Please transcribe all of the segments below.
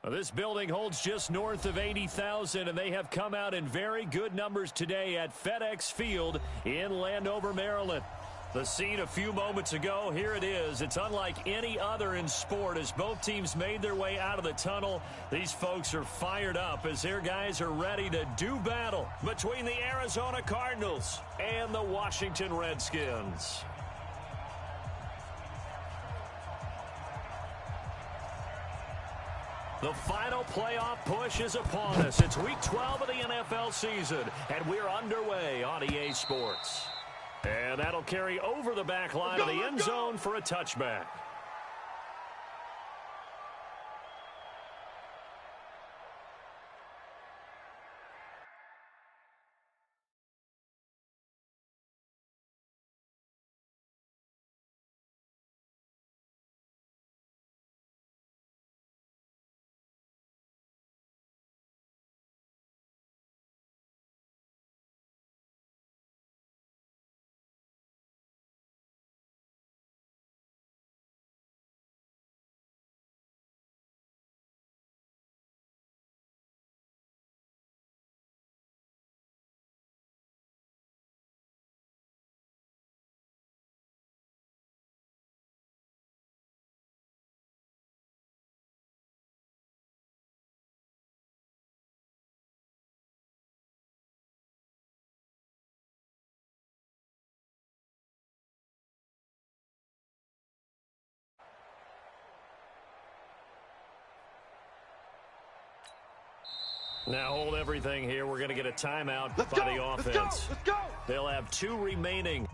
This building holds just north of 80,000, and they have come out in very good numbers today at FedEx Field in Landover, Maryland. The scene a few moments ago, here it is. It's unlike any other in sport as both teams made their way out of the tunnel. These folks are fired up as their guys are ready to do battle between the Arizona Cardinals and the Washington Redskins. The final playoff push is upon us. It's Week 12 of the NFL season, and we're underway on EA Sports. And that'll carry over the back line of the end zone for a touchback. Now hold everything here. We're going to get a timeout by the offense. Let's go! They'll have 2 remaining.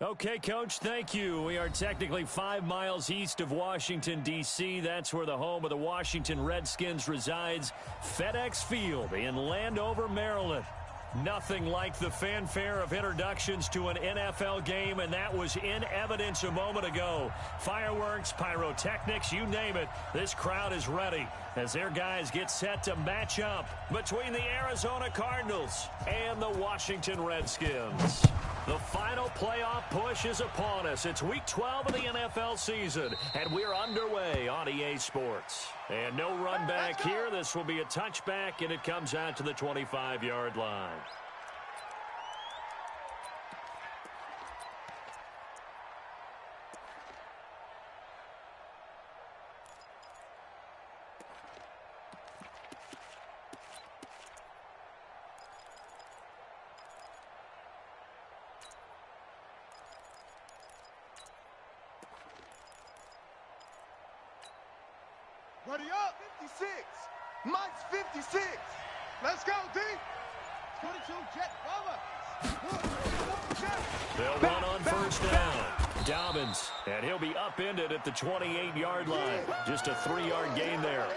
Okay, Coach, thank you. We are technically 5 miles east of Washington, D.C. That's where the home of the Washington Redskins resides. FedEx Field in Landover, Maryland. Nothing like the fanfare of introductions to an NFL game, and that was in evidence a moment ago. Fireworks, pyrotechnics, you name it. This crowd is ready as their guys get set to match up between the Arizona Cardinals and the Washington Redskins. The final playoff push is upon us. It's Week 12 of the NFL season, and we're underway on EA Sports. And no run back here. This will be a touchback, and it comes out to the 25-yard line. Ready up, 56. Mike's 56. Let's go, D. 22, jet, over. They'll run on first down. Dobbins, and he'll be upended at the 28-yard line. Just a 3-yard gain there.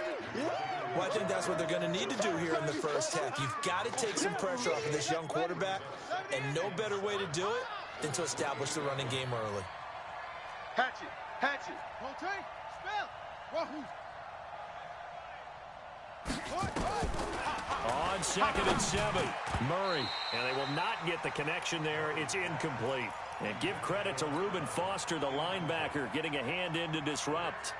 Well, I think that's what they're going to need to do here in the first half. You've got to take some pressure off of this young quarterback, and no better way to do it than to establish the running game early. Hatchet, hatchet. Rotate, spell. Wahoo. On 2nd and 7, Murray. And they will not get the connection there. It's incomplete. And give credit to Reuben Foster, the linebacker, getting a hand in to disrupt.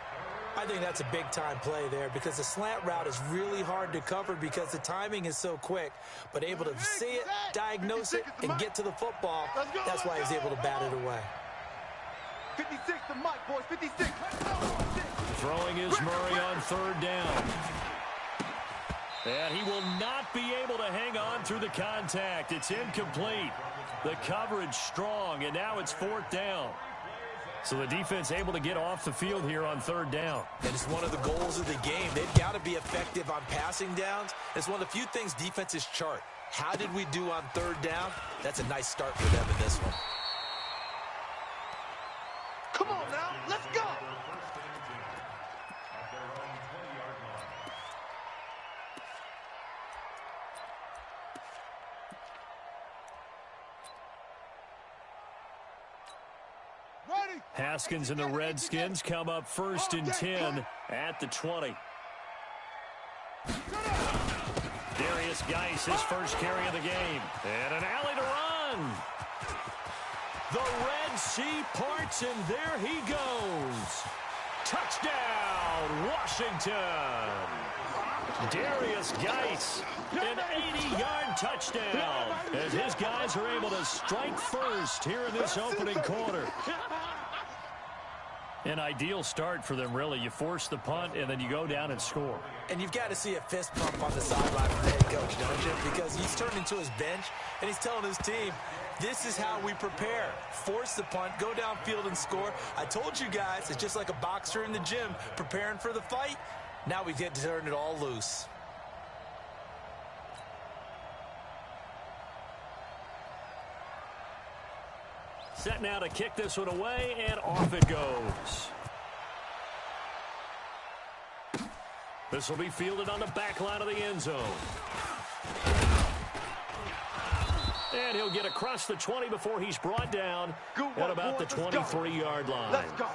I think that's a big-time play there because the slant route is really hard to cover because the timing is so quick. But able to see it, diagnose it, and get to the football, that's why he's able to bat it away. 56 to Mike, boys, 56. Throwing is Murray on 3rd down. And he will not be able to hang on through the contact. It's incomplete. The coverage strong, and now it's 4th down. So the defense able to get off the field here on 3rd down. And it's one of the goals of the game. They've got to be effective on passing downs. It's one of the few things defenses chart. How did we do on 3rd down? That's a nice start for them in this one. Come on now, let's go. Haskins and the Redskins come up 1st and 10 at the 20. Darius Geis, his first carry of the game. And an alley to run. The Red Sea parts, and there he goes. Touchdown, Washington. Darius Geis, an 80-yard touchdown, as his guys are able to strike first here in this opening quarter. An ideal start for them, really. You force the punt, and then you go down and score. And you've got to see a fist pump on the sideline from the head coach, don't you? Because he's turned into his bench, and he's telling his team, this is how we prepare. Force the punt, go downfield and score. I told you guys, it's just like a boxer in the gym preparing for the fight. Now we get to turn it all loose. Set now to kick this one away, and off it goes. This will be fielded on the back line of the end zone. And he'll get across the 20 before he's brought down at about the 23-yard line. Let's go.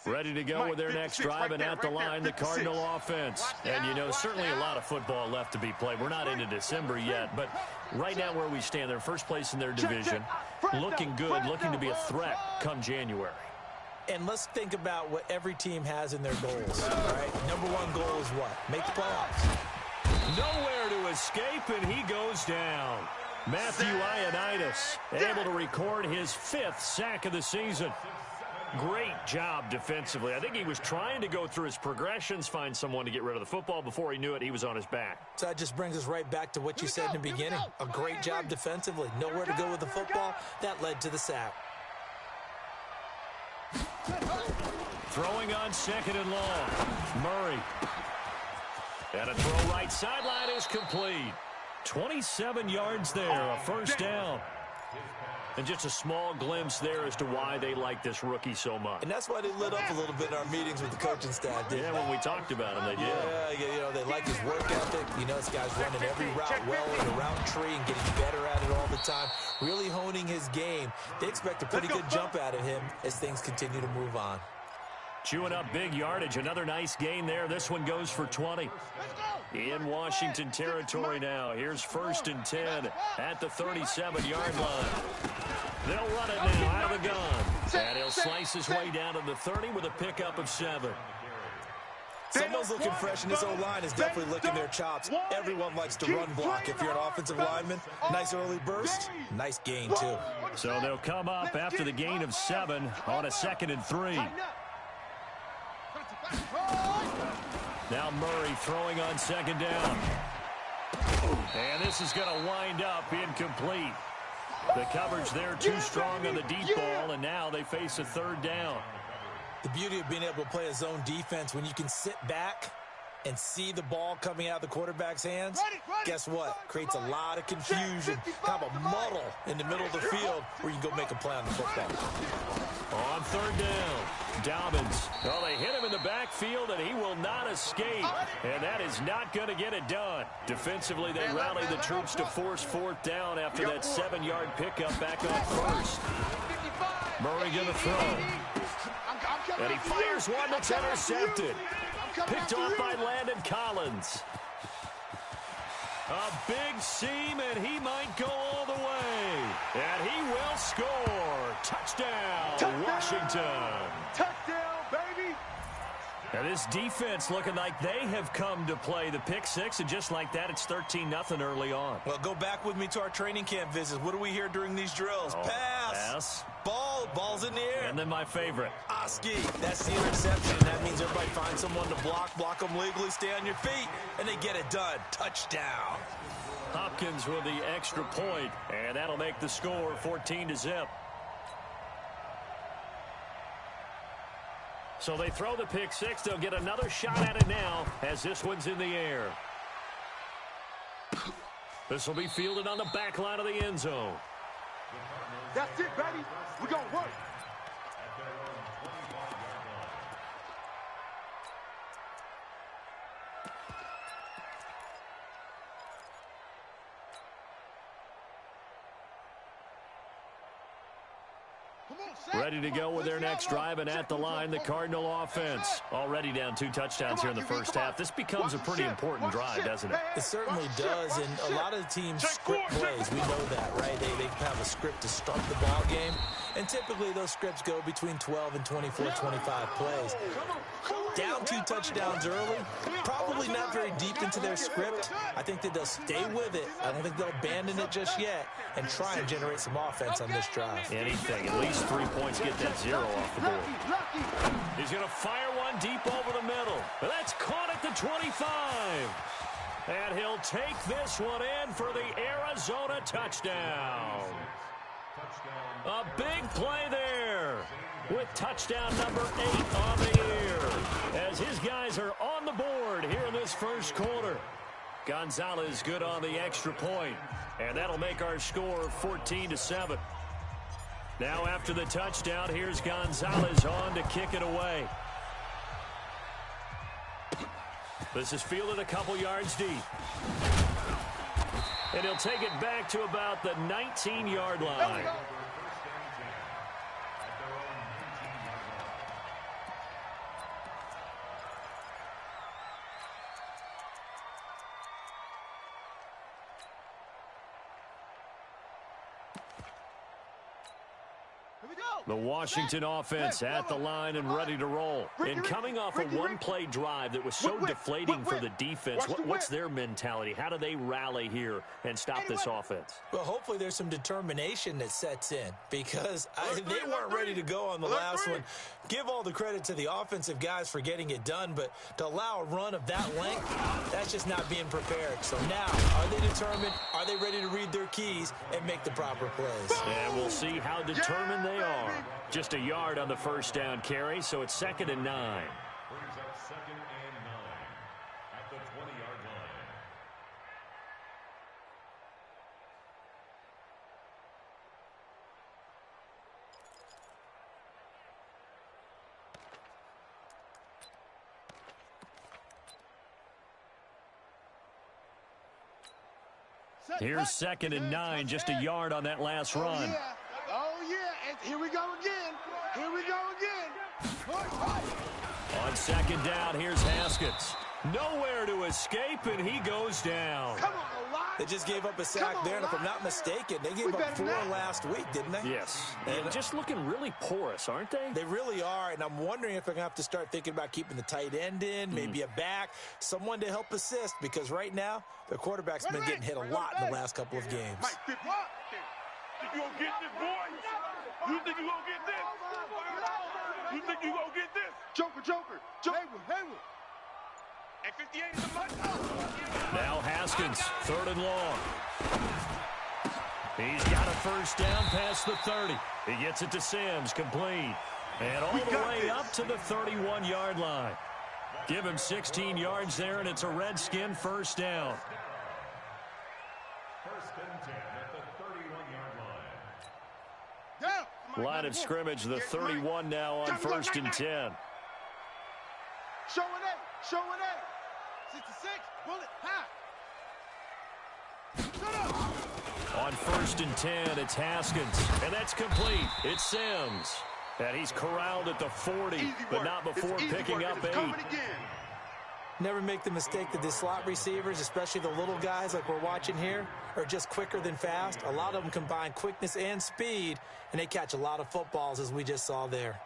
Ready to go with their next drive, and at the line, the Cardinal offense. And, you know, certainly a lot of football left to be played. We're not into December yet, but right now where we stand, they're first place in their division, looking good, looking to be a threat come January. And let's think about what every team has in their goals, all right? Number one goal is what? Make the playoffs. Nowhere to escape, and he goes down. Matthew Ioannidis able to record his 5th sack of the season. Great job defensively. I think he was trying to go through his progressions, find someone to get rid of the football. Before he knew it, he was on his back. So that just brings us right back to what you said in the beginning. A great job defensively. Nowhere to go with the football. That led to the sack. Throwing on 2nd and long. Murray. And a throw right sideline is complete. 27 yards there, a first down. And just a small glimpse there as to why they like this rookie so much. And that's why they lit up a little bit in our meetings with the coaching staff. Yeah, when we talked about him, they did. Yeah, you know, they like his work ethic. You know, this guy's running every route well in the route tree and getting better at it all the time, really honing his game. They expect a pretty good jump out of him as things continue to move on. Chewing up big yardage. Another nice gain there. This one goes for 20. In Washington territory now. Here's 1st and 10 at the 37-yard line. They'll run it now out of the gun. And he'll slice his way down to the 30 with a pickup of 7. Someone's looking fresh, and this O-line is definitely licking their chops. Everyone likes to run block. If you're an offensive lineman, nice early burst, nice gain, too. So they'll come up after the gain of 7 on a 2nd and 3. Now Murray throwing on 2nd down. And this is going to wind up incomplete. The coverage there too strong on the deep ball, and now they face a 3rd down. The beauty of being able to play a zone defense when you can sit back and see the ball coming out of the quarterback's hands, guess what? Creates a lot of confusion, kind of a muddle in the middle of the field where you can go make a play on the football. On 3rd down, Dobbins. Well, they hit him in the backfield, and he will not escape. And that is not going to get it done. Defensively, they rally the troops to force 4th down after that 7-yard pickup back on 1st. Murray going to throw. And he fires one that's intercepted. Picked off by Landon Collins. A big seam, and he might go all the way. And he will score. Touchdown, Washington. Touchdown, baby. And this defense looking like they have come to play the pick 6, and just like that, it's 13-0 early on. Well, go back with me to our training camp visits. What do we hear during these drills? Pass. Ball's in the air. And then my favorite. Oski, that's the interception. That means everybody finds someone to block them legally, stay on your feet, and they get it done. Touchdown. Hopkins with the extra point, and that'll make the score 14-0. So they throw the pick 6. They'll get another shot at it now as this one's in the air. This will be fielded on the back line of the end zone. That's it, baby. We're going to work. Ready to go with their next drive, and at the line, the Cardinal offense. Already down 2 touchdowns here in the first half. This becomes a pretty important drive, doesn't it? It certainly does, and a lot of the teams script plays. We know that, right? They have a script to start the ball game, and typically those scripts go between 12 and 24, 25 plays. Down 2 touchdowns early, probably not very deep into their script. I think that they'll stay with it. I don't think they'll abandon it just yet and try and generate some offense on this drive. Anything, at least 3 points, get that 0 off the board. He's going to fire one deep over the middle. That's caught at the 25. And he'll take this one in for the Arizona touchdown. A big play there with touchdown number 8 on the year as his guys are on the board here in this first quarter. Gonzalez good on the extra point, and that'll make our score 14-7. Now after the touchdown, here's Gonzalez on to kick it away. This is fielded a couple yards deep. And he'll take it back to about the 19-yard line. The Washington offense at the line and ready to roll. And coming off a one-play drive that was so deflating for the defense, what's their mentality? How do they rally here and stop this offense? Well, hopefully there's some determination that sets in because they weren't ready to go on the last one. Give all the credit to the offensive guys for getting it done, but to allow a run of that length, that's just not being prepared. So now, are they determined? Are they ready to read their keys and make the proper plays? And we'll see how determined they are. Just a yard on the first down carry, so it's 2nd and 9. Brings up 2nd and 9 at the 20-yard line. Here's 2nd and 9, just a yard on that last run. Oh, yeah. And here we go again. Here we go again. On 2nd down, here's Haskins. Nowhere to escape, and he goes down. Come on, Eli. They just gave up a sack there, and if I'm not mistaken, they gave up 4 last week, didn't they? Yes. And just looking really porous, aren't they? They really are, and I'm wondering if they're going to have to start thinking about keeping the tight end in, maybe a back, someone to help assist, because right now, their quarterback's been getting hit a lot in the last couple of games. Mike, think you gonna get this, boy? You think you gonna get this? You think you gonna get this? Joker. Hayward. And 58 is a much. Now Haskins, 3rd and long. He's got a 1st down past the 30. He gets it to Sims, complete. And all the way up to the 31-yard line. Give him 16 yards there, and it's a Redskin 1st down. 1st and 10 at the 31-yard line. Line of scrimmage, the 31 now on 1st and 10. Showing 8. 66. Bullet. High. On 1st and 10, it's Haskins. And that's complete. It's Sims. And he's corralled at the 40, but not before picking up 8. Never make the mistake that the slot receivers, especially the little guys like we're watching here, are just quicker than fast. A lot of them combine quickness and speed, and they catch a lot of footballs, as we just saw there.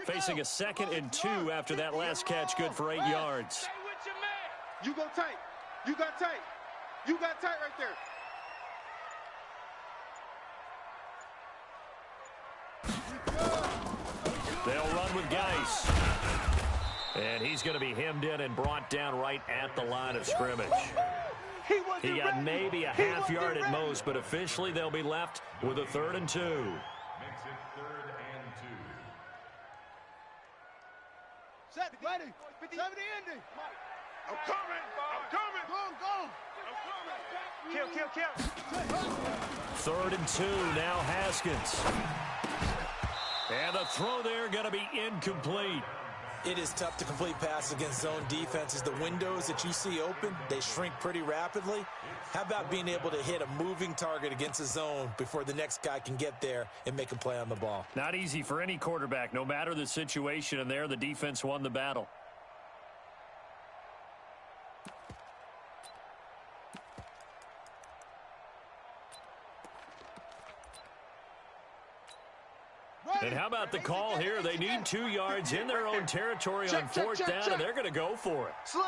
Facing a 2nd and 2 after that last catch, good for 8 yards. You go tight. You got tight. You got tight right there. They'll run with Geis. And he's going to be hemmed in and brought down right at the line of scrimmage. He got maybe a half yard at most, but officially they'll be left with a 3rd and 2. Makes it 3rd and 2. Set, ready. 70 Indy. I'm coming. Kill. 3rd and 2, now Haskins. And the throw there going to be incomplete. It is tough to complete passes against zone defenses. The windows that you see open, they shrink pretty rapidly. How about being able to hit a moving target against a zone before the next guy can get there and make a play on the ball? Not easy for any quarterback, no matter the situation, and there the defense won the battle. And how about the call here? They need 2 yards in their own territory on 4th down, and they're going to go for it. Slam.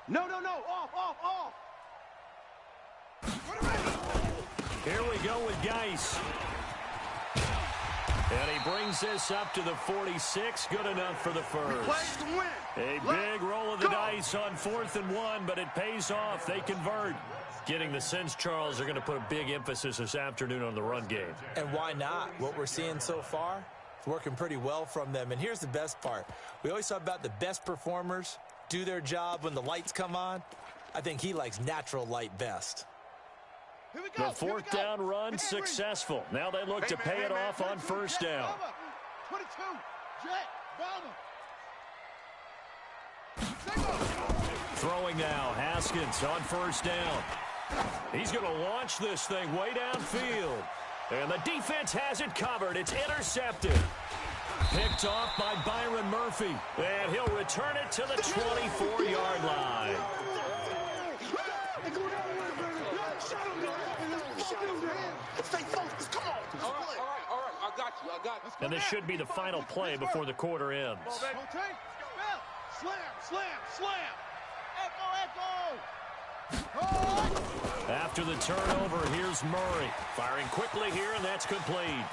No. Off. Here we go with Geis. And he brings this up to the 46. Good enough for the first. A big roll of the dice on 4th and 1, but it pays off. They convert. Getting the sense, Charles, are going to put a big emphasis this afternoon on the run game. And why not? What we're seeing so far, it's working pretty well from them. And here's the best part. We always talk about the best performers do their job when the lights come on. I think he likes natural light best. The 4th down run successful. Now they look to pay it off on 1st down. 22. Throwing now, Haskins on 1st down. He's going to launch this thing way downfield. And the defense has it covered. It's intercepted. Picked off by Byron Murphy. And he'll return it to the 24-yard line. Stay focused. Come on. All right. I got you. And this should be the final play before the quarter ends. Slam. After the turnover, here's Murray. Firing quickly here, and that's complete.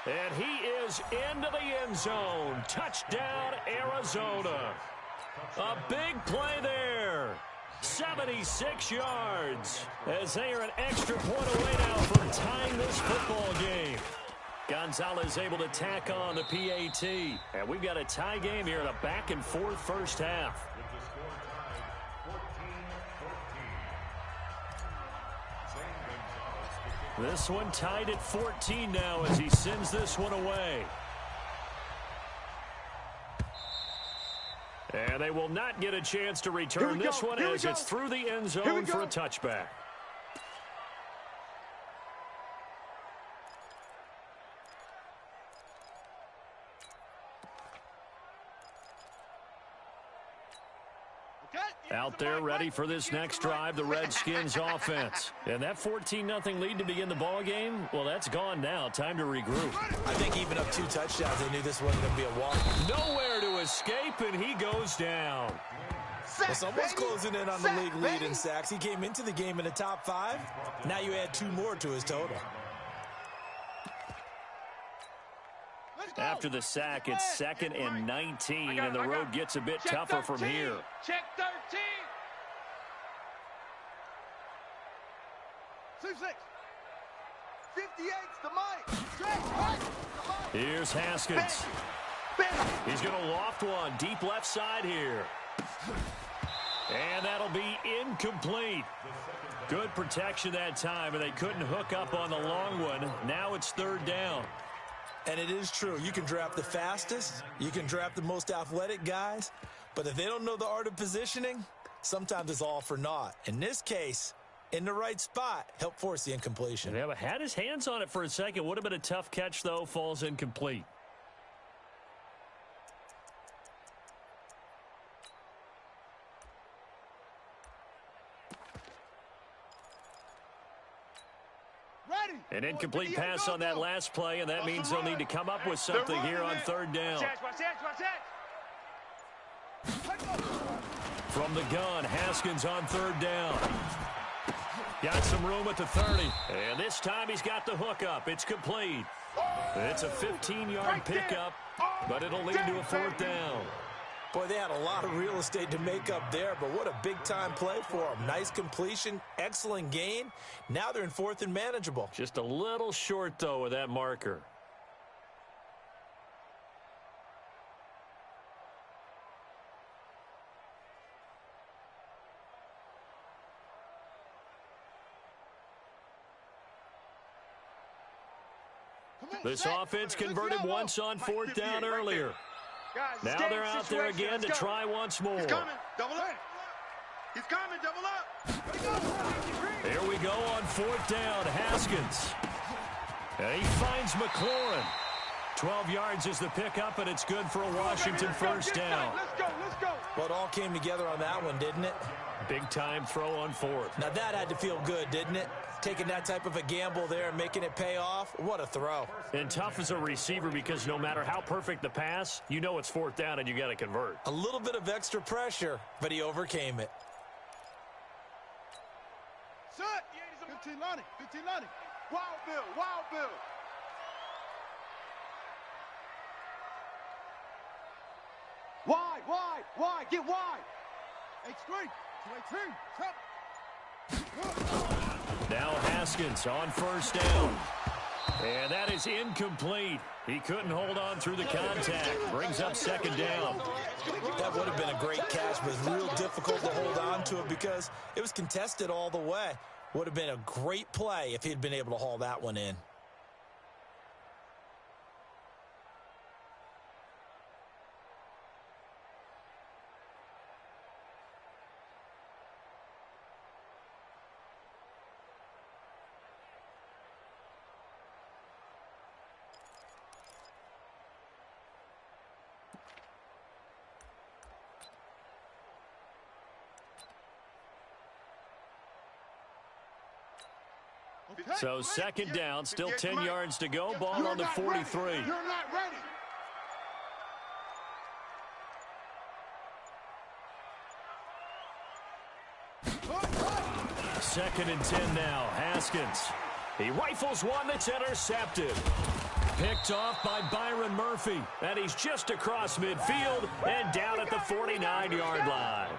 And he is into the end zone. Touchdown, Arizona. A big play there. 76 yards. As they are an extra point away now from tying this football game. Gonzalez able to tack on the PAT. And we've got a tie game here in a back-and-forth first half. With the score tied 14 This one tied at 14 now as he sends this one away. And they will not get a chance to return this one as it's through the end zone for a touchback. Out there ready for this next drive, the Redskins offense. And that 14-0 lead to begin the ball game, well, that's gone now. Time to regroup. I think even up 2 touchdowns, they knew this wasn't going to be a walk. Nowhere to escape, and he goes down. Well, someone's closing in on the league lead in sacks. He came into the game in the top 5. Now you add 2 more to his total. After the sack, it's 2nd and 19, and the road gets a bit tougher from here. Check 13. 2-6. 58's the mic. Here's Haskins. He's going to loft one deep left side here. And that'll be incomplete. Good protection that time, and they couldn't hook up on the long one. Now it's 3rd down. And it is true. You can draft the fastest. You can draft the most athletic guys. But if they don't know the art of positioning, sometimes it's all for naught. In this case, in the right spot, help force the incompletion. Yeah, but had his hands on it for a second. Would have been a tough catch, though. Falls incomplete. An incomplete pass on that last play, and that means they'll need to come up with something here on 3rd down. From the gun, Haskins on 3rd down. Got some room at the 30. And this time he's got the hookup. It's complete. It's a 15-yard pickup, but it'll lead to a 4th down. Boy, they had a lot of real estate to make up there, but what a big-time play for them. Nice completion, excellent gain. Now they're in 4th and manageable. Just a little short, though, with that marker. This offense converted once on 4th down earlier. Now they're out there again to try once more. He's coming, double up. He's coming, double up. Here we go on 4th down, Haskins. And he finds McLaurin. 12 yards is the pickup, and it's good for a Washington 1st down. Let's go. Well, it all came together on that one, didn't it? Big-time throw on 4th. Now that had to feel good, didn't it? Taking that type of a gamble there and making it pay off. What a throw. And tough as a receiver because no matter how perfect the pass, you know it's 4th down and you got to convert. A little bit of extra pressure, but he overcame it. Set. 15 Lonnie. Wild Bill. Wide. Get wide. H3. 218. Now Haskins on 1st down. And that is incomplete. He couldn't hold on through the contact. Brings up 2nd down. That would have been a great catch, but it was real difficult to hold on to it because it was contested all the way. Would have been a great play if he'd been able to haul that one in. So 2nd down, still 10 yards to go. Ball on the 43. You're not ready. Second and 10 now. Haskins. He rifles one that's intercepted. Picked off by Byron Murphy. And he's just across midfield and down at the 49-yard line.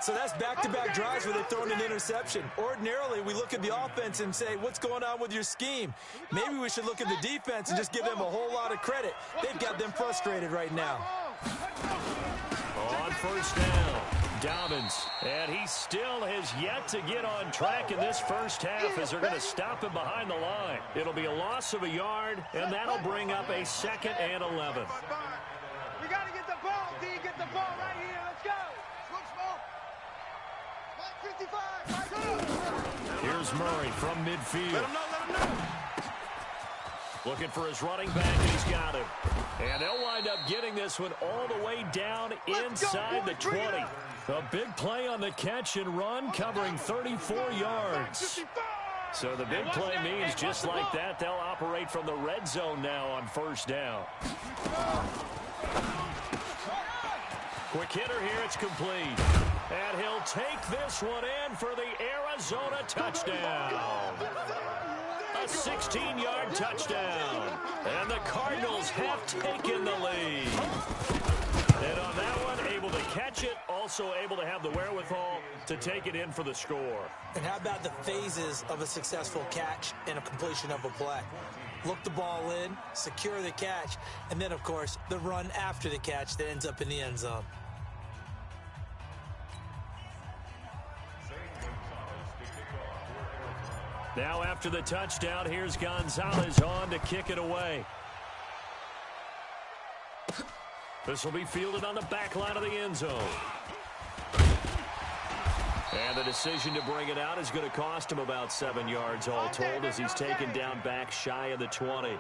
So that's back-to-back drives where they've thrown an interception. Ordinarily, we look at the offense and say, what's going on with your scheme? Maybe we should look at the defense and just give them a whole lot of credit. They've got them frustrated right now. On 1st down, Dobbins. And he still has yet to get on track in this first half as they're going to stop him behind the line. It'll be a loss of a yard, and that'll bring up a 2nd and 11. We got to get the ball, D. Get the ball right here. Let's go. Switch ball. 55. Here's Murray from midfield. Let him know. Looking for his running back, and he's got him. And they'll wind up getting this one all the way down inside the 20. A big play on the catch and run, covering 34 yards. So the big play means just like that, they'll operate from the red zone now on 1st down. Quick hitter here, it's complete. And he'll take this one in for the Arizona touchdown. A 16-yard touchdown. And the Cardinals have taken the lead. And on that one, able to catch it, also able to have the wherewithal to take it in for the score. And how about the phases of a successful catch and a completion of a play? Look the ball in, secure the catch, and then, of course, the run after the catch that ends up in the end zone. Now after the touchdown, here's Gonzalez on to kick it away. This will be fielded on the back line of the end zone. And the decision to bring it out is going to cost him about 7 yards all told as he's taken down back shy of the 20.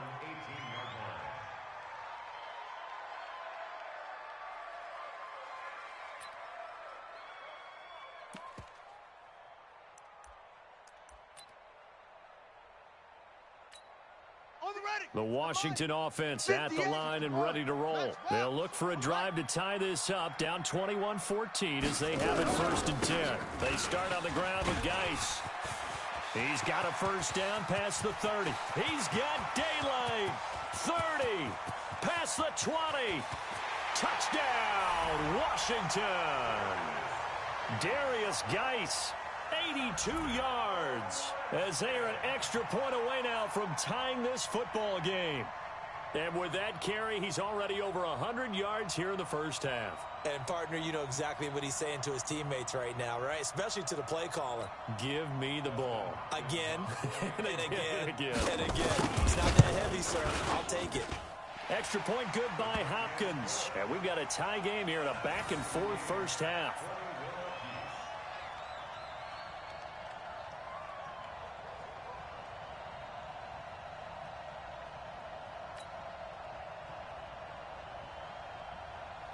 The Washington offense at the line and ready to roll. They'll look for a drive to tie this up, down 21-14 as they have it 1st and 10. They start on the ground with Geis. He's got a 1st down past the 30. He's got daylight. 30, past the 20. Touchdown, Washington. Darius Geis. 82 yards as they are an extra point away now from tying this football game. And with that carry, he's already over 100 yards here in the 1st half. And, partner, you know exactly what he's saying to his teammates right now, right? Especially to the play caller. Give me the ball. Again, and again, and again. and again. It's not that heavy, sir. I'll take it. Extra point good by Hopkins. And we've got a tie game here in a back-and-forth 1st half.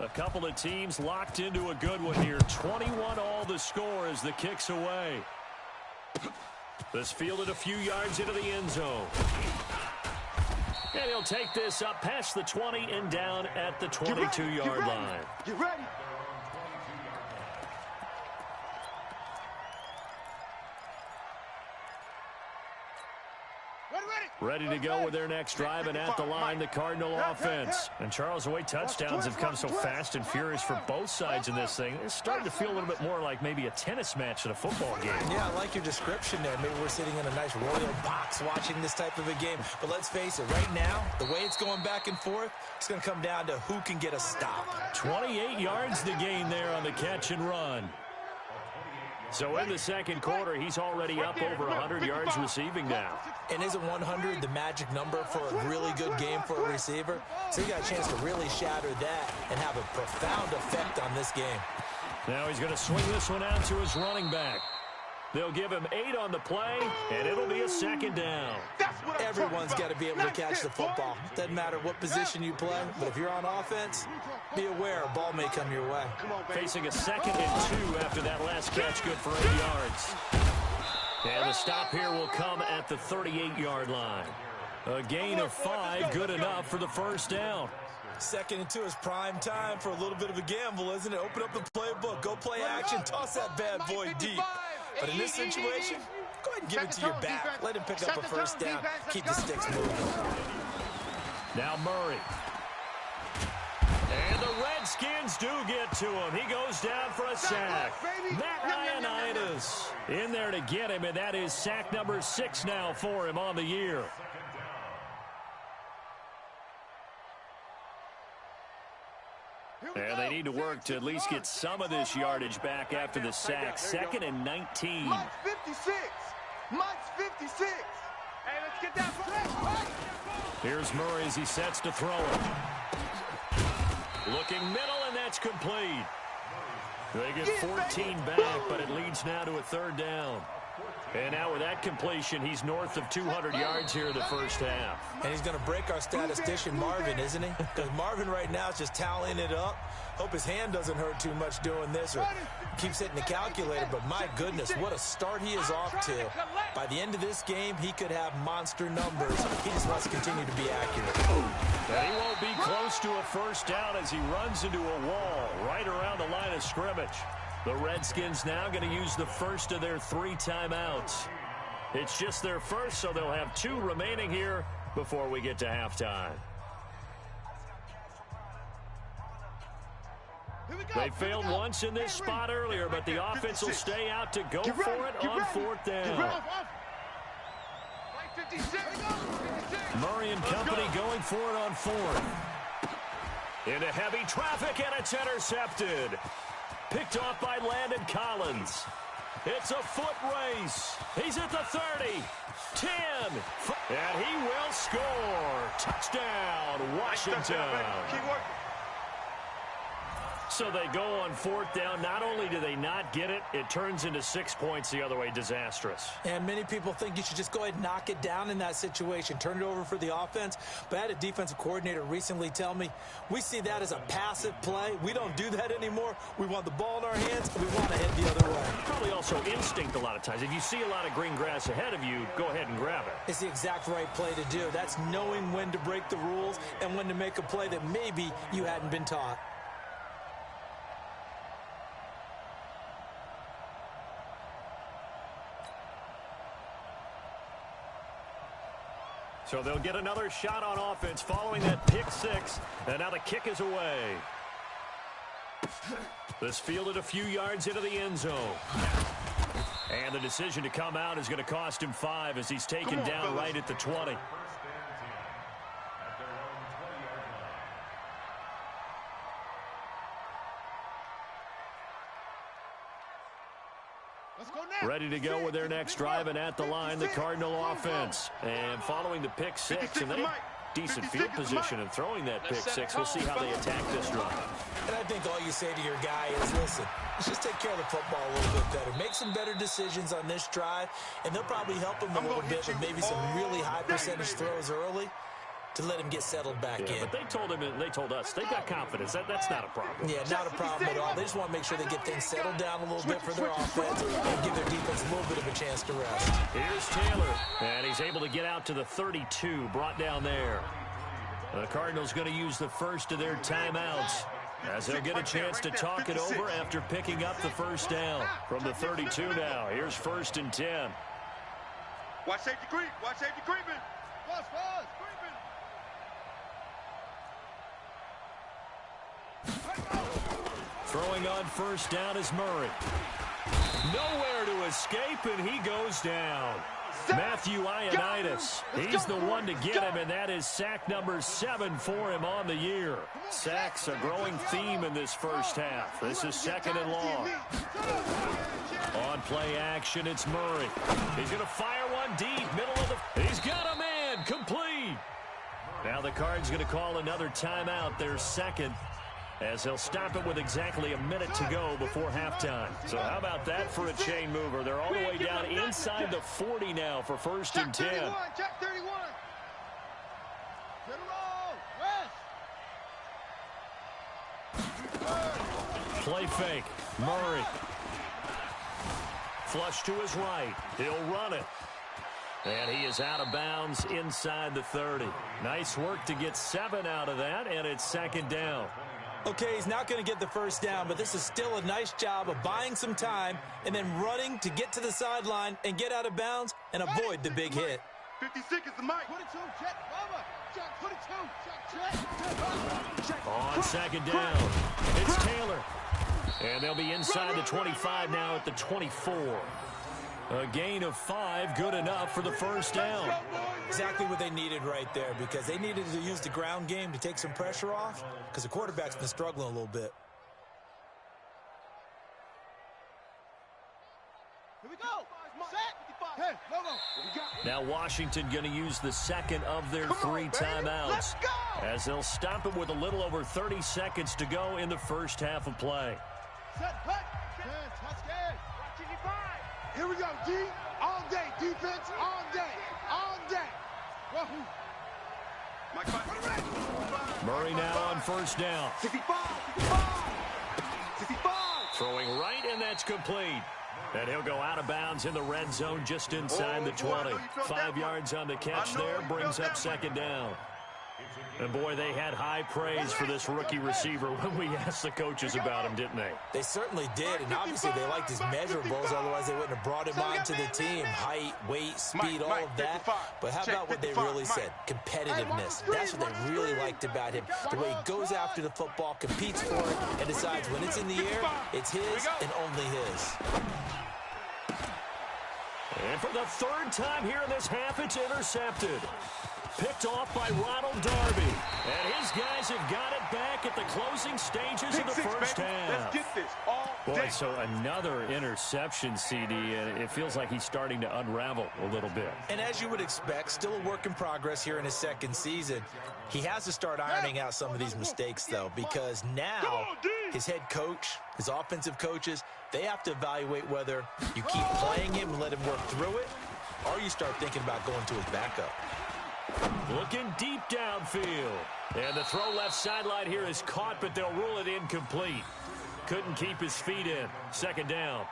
A couple of teams locked into a good one here. 21 all the score as the kick's away. This fielded a few yards into the end zone. And he'll take this up past the 20 and down at the 22-yard line. You ready? Ready to go with their next drive, and at the line, the Cardinal offense. And Charles, the way touchdowns have come so fast and furious for both sides in this thing, it's starting to feel a little bit more like maybe a tennis match than a football game. Yeah, I like your description there. Maybe we're sitting in a nice royal box watching this type of a game. But let's face it, right now, the way it's going back and forth, it's going to come down to who can get a stop. 28 yards to gain there on the catch and run. So in the 2nd quarter, he's already up over 100 yards receiving now. And isn't 100 the magic number for a really good game for a receiver? So he got a chance to really shatter that and have a profound effect on this game. Now he's going to swing this one out to his running back. They'll give him 8 on the play, and it'll be a 2nd down. Everyone's got to be able to catch the football. Doesn't matter what position you play, but if you're on offense, be aware a ball may come your way. Facing a 2nd and 2 after that last catch, good for 8 yards. And the stop here will come at the 38-yard line. A gain of 5, good enough for the 1st down. 2nd and 2 is prime time for a little bit of a gamble, isn't it? Open up the playbook, go play action, toss that bad boy deep. But in this situation, go ahead and give it to your back. Let him pick up a 1st down. Keep the sticks moving. Now Murray. And the Redskins do get to him. He goes down for a sack. Matt Ioannidis in there to get him, and that is sack number 6 now for him on the year. And they need to work to at least get some of this yardage back after the sack. 2nd and 19. Mike's 56. Mike's 56. Hey, let's get that flag. Here's Murray as he sets to throw it. Looking middle, and that's complete. They get 14 back, but it leads now to a 3rd down. And now with that completion, he's north of 200 yards here in the first half. And he's going to break our statistician, Marvin, isn't he? Because Marvin right now is just tallying it up. Hope his hand doesn't hurt too much doing this or keeps hitting the calculator. But my goodness, what a start he is off to. By the end of this game, he could have monster numbers. He just wants to continue to be accurate. And he won't be close to a first down as he runs into a wall right around the line of scrimmage. The Redskins now going to use the first of their 3 timeouts. It's just their first, so they'll have 2 remaining here before we get to halftime. They failed once in this spot earlier, but the offense will stay out to go for it on 4th down. Murray and company going for it on 4th. Into heavy traffic, and it's intercepted. Picked off by Landon Collins. It's a foot race. He's at the 30, 10, and he will score. Touchdown, Washington. So they go on 4th down. Not only do they not get it, it turns into 6 points the other way. Disastrous. And many people think you should just go ahead and knock it down in that situation. Turn it over for the offense. But I had a defensive coordinator recently tell me, we see that as a passive play. We don't do that anymore. We want the ball in our hands, and we want to head the other way. Probably also instinct a lot of times. If you see a lot of green grass ahead of you, go ahead and grab it. It's the exact right play to do. That's knowing when to break the rules and when to make a play that maybe you hadn't been taught. So they'll get another shot on offense following that pick 6. And now the kick is away. This fielded a few yards into the end zone. And the decision to come out is going to cost him 5 as he's taken down right at the 20. Ready to go with their next drive, and at the line, the Cardinal offense. And following the pick 6, and they have decent field position and throwing that pick 6. We'll see how they attack this drive. And I think all you say to your guy is, listen, let's just take care of the football a little bit better. Make some better decisions on this drive, and they'll probably help him a little bit with maybe some really high percentage throws early to let him get settled back in. But they told him, and they told us, they've got confidence. That's not a problem. Yeah, not a problem at all. They just want to make sure they get things settled down a little bit for their offense and give their defense a little bit of a chance to rest. Here's Taylor, and he's able to get out to the 32, brought down there. The Cardinals going to use the first of their timeouts as they'll get a chance to talk it over after picking up the first down from the 32 now. Here's 1st and 10. Watch safety creep. Watch safety creeping. Watch creeping. Throwing on 1st down is Murray. Nowhere to escape, and he goes down. Matthew Ioannidis, he's the one to get him, and that is sack number 7 for him on the year. Sacks a growing theme in this first half. This is 2nd and long. On play action, it's Murray. He's going to fire one deep, middle of the... He's got a man, complete. Now the Cards going to call another timeout, their 2nd. As they'll stop it with exactly a minute to go before halftime. So how about that for a chain mover? They're all the way down inside the 40 now for 1st and 10. Check 31. Play fake. Murray. Flush to his right. He'll run it. And he is out of bounds inside the 30. Nice work to get 7 out of that, and it's 2nd down. Okay, he's not going to get the first down, but this is still a nice job of buying some time and then running to get to the sideline and get out of bounds and avoid the big hit. 56 is the mic. 22, check, Bubba. Check, 22, check. On 2nd down, it's Taylor. And they'll be inside the 25 now at the 24. A gain of 5, good enough for the first down. Exactly what they needed right there, because they needed to use the ground game to take some pressure off, because the quarterback's been struggling a little bit. Here we go. Set. Hey, go. Now Washington going to use the second of their 3 timeouts. Let's go. As they'll stop it with a little over 30 seconds to go in the first half of play. Set, cut. Here we go, D. All day. Defense, all day. All day. Wahoo. Murray now on first down. 65. Throwing right, and that's complete. And he'll go out of bounds in the red zone just inside the 20. 5 yards on the catch there, brings up second down. And, boy, they had high praise for this rookie receiver when we asked the coaches about him, didn't they? They certainly did, and obviously they liked his measurables, otherwise they wouldn't have brought him onto the team. Height, weight, speed, all of that. But how about what they really said? Competitiveness. That's what they really liked about him. The way he goes after the football, competes for it, and decides when it's in the air, it's his and only his. And for the 3rd time here in this half, it's intercepted. Picked off by Ronald Darby. And his guys have got it back at the closing stages of the first half. Let's get this all day. Boy, so another interception, CD, and it feels like he's starting to unravel a little bit. And as you would expect, still a work in progress here in his second season. He has to start ironing out some of these mistakes, though, because now his head coach, his offensive coaches, they have to evaluate whether you keep playing him and let him work through it, or you start thinking about going to his backup. Looking deep downfield. And the throw left sideline here is caught, but they'll rule it incomplete. Couldn't keep his feet in. Second down.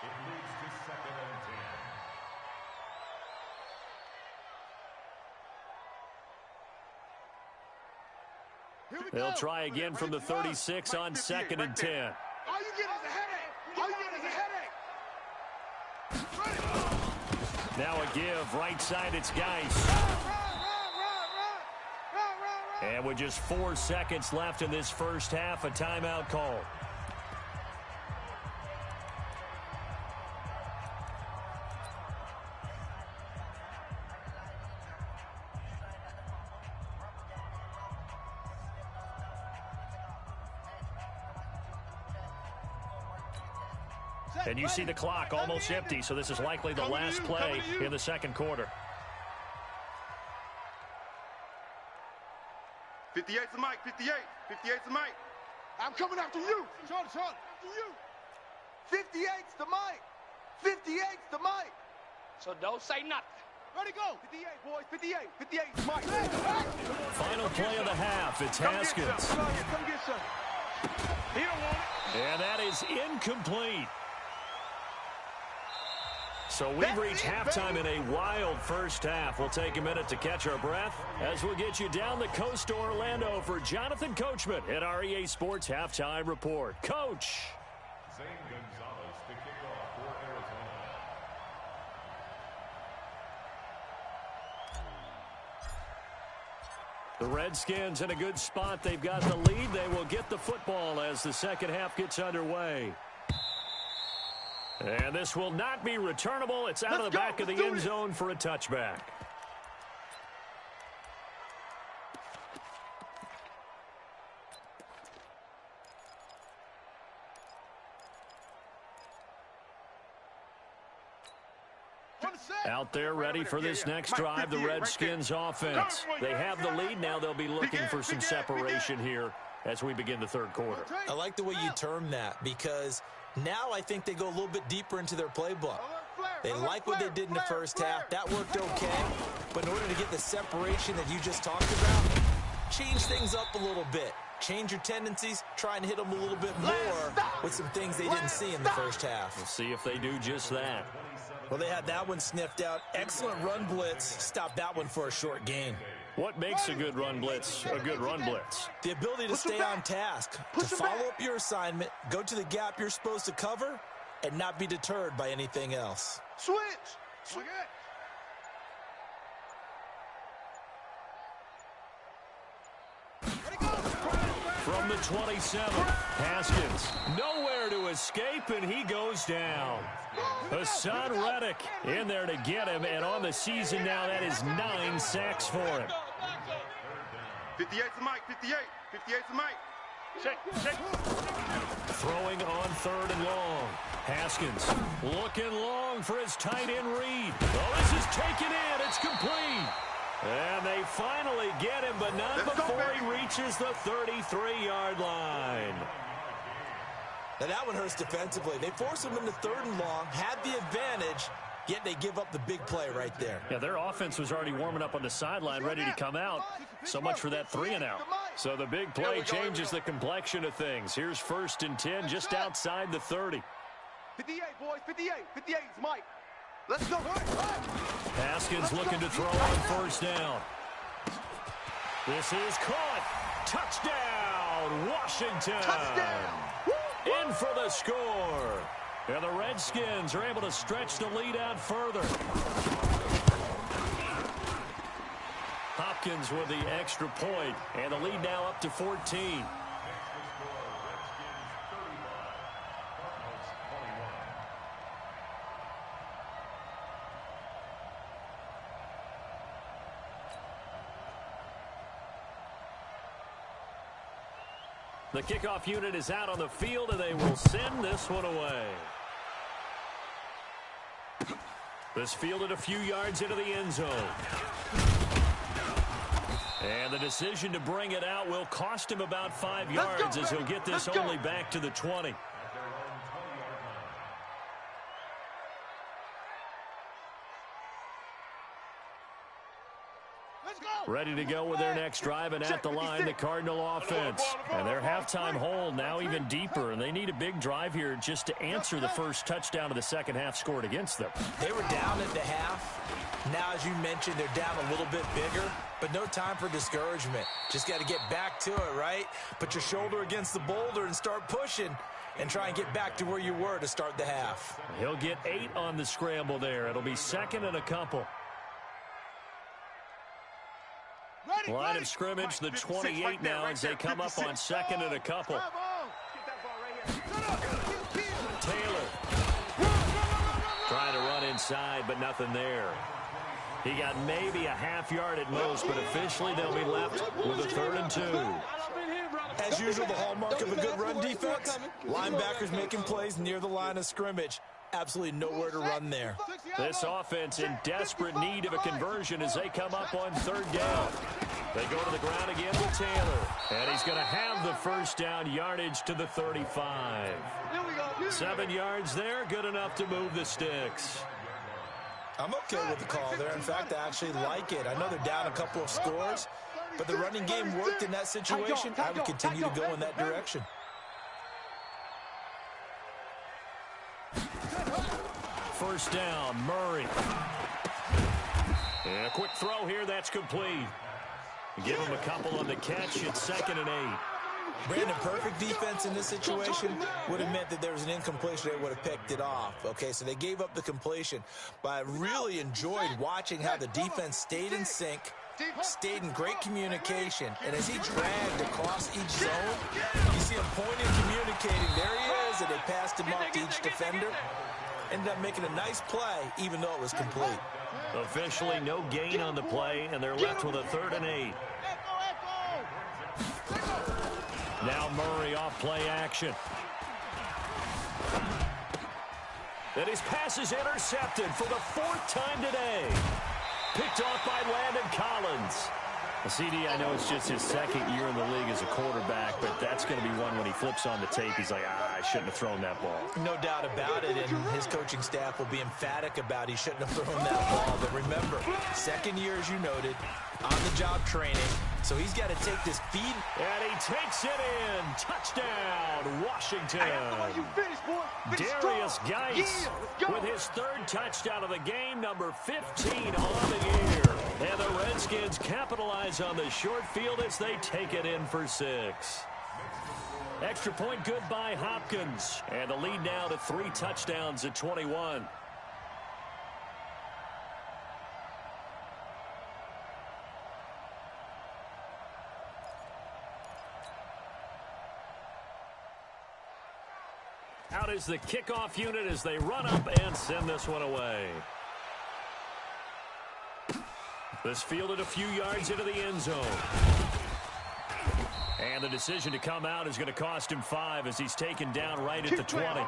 It moves to 2nd and 10. They'll try again from the 36 on 2nd and 10. All you get is a headache. All you get is a headache. Now a give. Right side, it's Geis. And with just 4 seconds left in this first half, a timeout call. And you see the clock almost empty, so this is likely the last play in the second quarter. 58's the mic, 58. 58's the mic. I'm coming after you. Sean, after you. 58's the mic. 58's the mic. So don't say nothing. Ready, go. 58, boys. 58. 58's the mic. Final play of the half. It's Haskins. Come get some. He don't want it. And that is incomplete. So we've reached halftime in a wild first half. We'll take a minute to catch our breath as we'll get you down the coast to Orlando for Jonathan Coachman at our EA Sports Halftime Report. Coach. Zane Gonzalez to kick off for Arizona. The Redskins in a good spot. They've got the lead. They will get the football as the second half gets underway. And this will not be returnable. It's out of the back of the end zone for a touchback. Out there ready for this next drive, the Redskins offense. They have the lead. Now they'll be looking for some separation here as we begin the third quarter. I like the way you term that, because now I think they go a little bit deeper into their playbook. They like what they did in the first half. That worked okay. But in order to get the separation that you just talked about, change things up a little bit. Change your tendencies. Try and hit them a little bit more with some things they didn't see in the first half. We'll see if they do just that. Well, they had that one sniffed out. Excellent run blitz. Stopped that one for a short gain. What makes a good run blitz a good run blitz? The ability to stay on task, to follow up your assignment, go to the gap you're supposed to cover, and not be deterred by anything else. Switch. Switch. From the 27, Haskins nowhere to escape. escape, and he goes down. Hassan Reddick in there to get him, and on the season now, that is 9 sacks for him. 58's the mic, 58. 58's the mic. Shake. Throwing on 3rd and long. Haskins looking long for his tight end read. Oh, this is taken in. It's complete. And they finally get him, but not before he reaches the 33-yard line. Now that one hurts defensively. They force him into 3rd and long, had the advantage, yet they give up the big play right there. Yeah, their offense was already warming up on the sideline, ready to come out. So much for that 3 and out. So the big play changes the complexion of things. Here's 1st and 10 just outside the 30. 58, boys, 58. 58 is Mike. Let's go. Haskins looking to throw on 1st down. This is caught. Touchdown, Washington. Touchdown. In for the score. And the Redskins are able to stretch the lead out further. Hopkins with the extra point, and the lead now up to 14. The kickoff unit is out on the field, and they will send this one away. This fielded a few yards into the end zone. And the decision to bring it out will cost him about 5 yards as he'll get this only back to the 20. Ready to go with their next drive, and at the line, the Cardinal offense. And their halftime hole now even deeper, and they need a big drive here just to answer the first touchdown of the second half scored against them. They were down at the half. Now, as you mentioned, they're down a little bit bigger, but no time for discouragement. Just got to get back to it, right? Put your shoulder against the boulder and start pushing and try and get back to where you were to start the half. He'll get 8 on the scramble there. It'll be 2nd and a couple. Line of scrimmage, the 28 now as they come up on 2nd and a couple. Taylor trying to run inside, but nothing there. He got maybe a half yard at most, but officially they'll be left with a 3rd and 2. As usual, the hallmark of a good run defense, linebackers making plays near the line of scrimmage. Absolutely nowhere to run there. This offense in desperate need of a conversion as they come up on 3rd down. They go to the ground again with Taylor. And he's going to have the 1st down, yardage to the 35. 7 yards there, good enough to move the sticks. I'm okay with the call there. In fact, I actually like it. I know they're down a couple of scores, but the running game worked in that situation. I would continue to go in that direction. First down, Murray. And a quick throw here, that's complete. Give him a couple on the catch. It's 2nd and 8. Brandon, perfect defense in this situation would have meant that there was an incompletion. They would have picked it off. Okay, so they gave up the completion. But I really enjoyed watching how the defense stayed in sync, stayed in great communication. And as he dragged across each zone, you see him pointing, communicating. There he is, and they passed him off to each defender. Ended up making a nice play, even though it was complete. Officially no gain on the play, and they're left with a 3rd and 8. Now Murray off play action. And his pass is intercepted for the 4th time today. Picked off by Landon Collins. CD, I know it's just his 2nd year in the league as a quarterback, but that's going to be one when he flips on the tape. He's like, I shouldn't have thrown that ball. No doubt about it, and his coaching staff will be emphatic about he shouldn't have thrown that ball. But remember, 2nd year, as you noted, on-the-job training, so he's got to take this feed. And he takes it in. Touchdown, Washington. Darius Geis with his 3rd touchdown of the game, number 15 on the year. And the Redskins capitalize on the short field as they take it in for 6. Extra point good by Hopkins. And the lead now to 3 touchdowns at 21. Out is the kickoff unit as they run up and send this one away. This fielded a few yards into the end zone. And the decision to come out is going to cost him 5 as he's taken down right at the 20.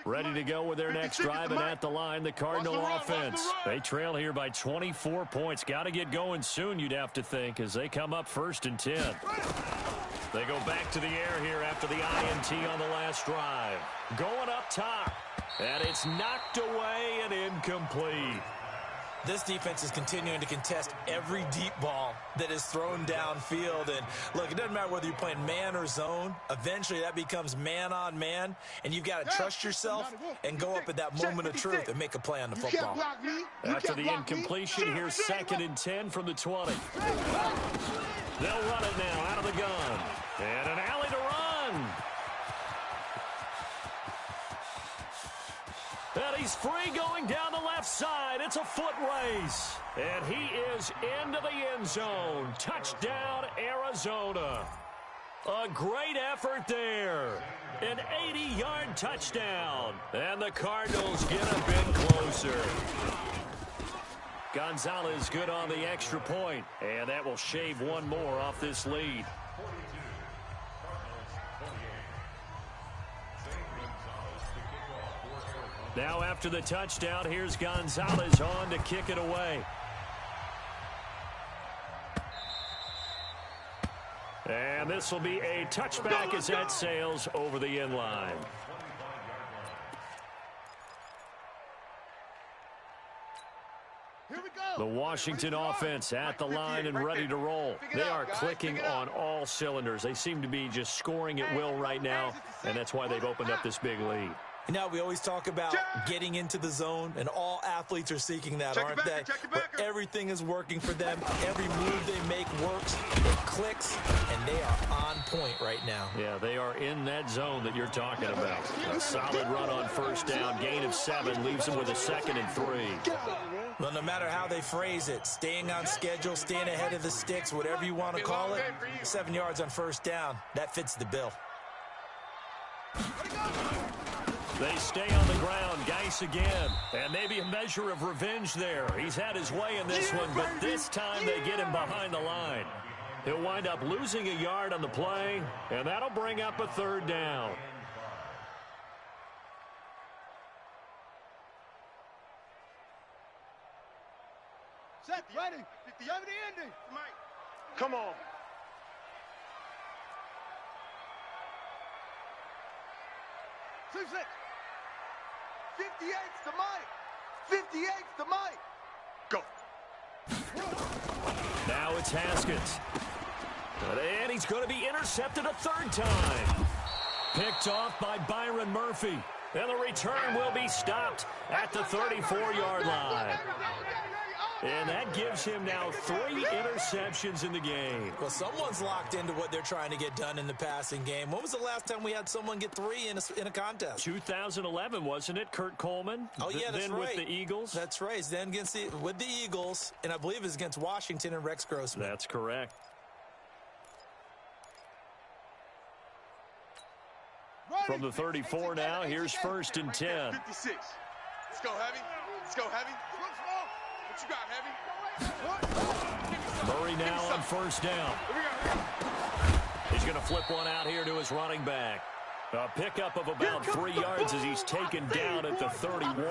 Ready to go with their next drive, and at the line, the Cardinal offense. They trail here by 24 points. Got to get going soon, you'd have to think, as they come up 1st and 10. They go back to the air here after the INT on the last drive. Going up top, and it's knocked away and incomplete. This defense is continuing to contest every deep ball that is thrown downfield. And, look, it doesn't matter whether you're playing man or zone. Eventually, that becomes man-on-man, and you've got to trust yourself and go up at that moment of truth and make a play on the football. After the incompletion, here's 2nd and 10 from the 20. They'll run it now out of the gun. And an alley to run. And he's free going down the left side. It's a foot race. And he is into the end zone. Touchdown, Arizona. A great effort there. An 80-yard touchdown. And the Cardinals get a bit closer. Gonzalez good on the extra point. And that will shave one more off this lead. Now after the touchdown, here's Gonzalez on to kick it away. And this will be a touchback as that sails over the end line. The Washington offense at the line and ready to roll. They are clicking on all cylinders. They seem to be just scoring at will right now, and that's why they've opened up this big lead. You know, we always talk about getting into the zone, and all athletes are seeking that, aren't they? But everything is working for them. Every move they make works, it clicks, and they are on point right now. Yeah, they are in that zone that you're talking about. A solid run on 1st down, gain of 7, leaves them with a 2nd and 3. Well, no matter how they phrase it, staying on schedule, staying ahead of the sticks, whatever you want to call it, 7 yards on 1st down, that fits the bill. They stay on the ground. Geis again. And maybe a measure of revenge there. He's had his way in this one, but this time they get him behind the line. He'll wind up losing a yard on the play, and that'll bring up a 3rd down. Set, ready. 50 over the ending. Come on. Two six. 58's the mic. 58's the mic. Go. Now it's Haskins. And he's going to be intercepted a 3rd time. Picked off by Byron Murphy. And the return will be stopped at the 34-yard line. And that gives him now 3 interceptions in the game. Well, someone's locked into what they're trying to get done in the passing game. When was the last time we had someone get 3 in a contest? 2011, wasn't it? Kurt Coleman? Oh, yeah, that's then right. With the Eagles? That's right. Then with the Eagles, and I believe it was against Washington and Rex Grossman. That's correct. From the 34 now, here's 1st and 10. 56. Let's go, Heavy. Let's go, Heavy. What you got, Heavy? Murray now on 1st down. He's going to flip one out here to his running back. A pickup of about 3 yards as he's taken down at the 31.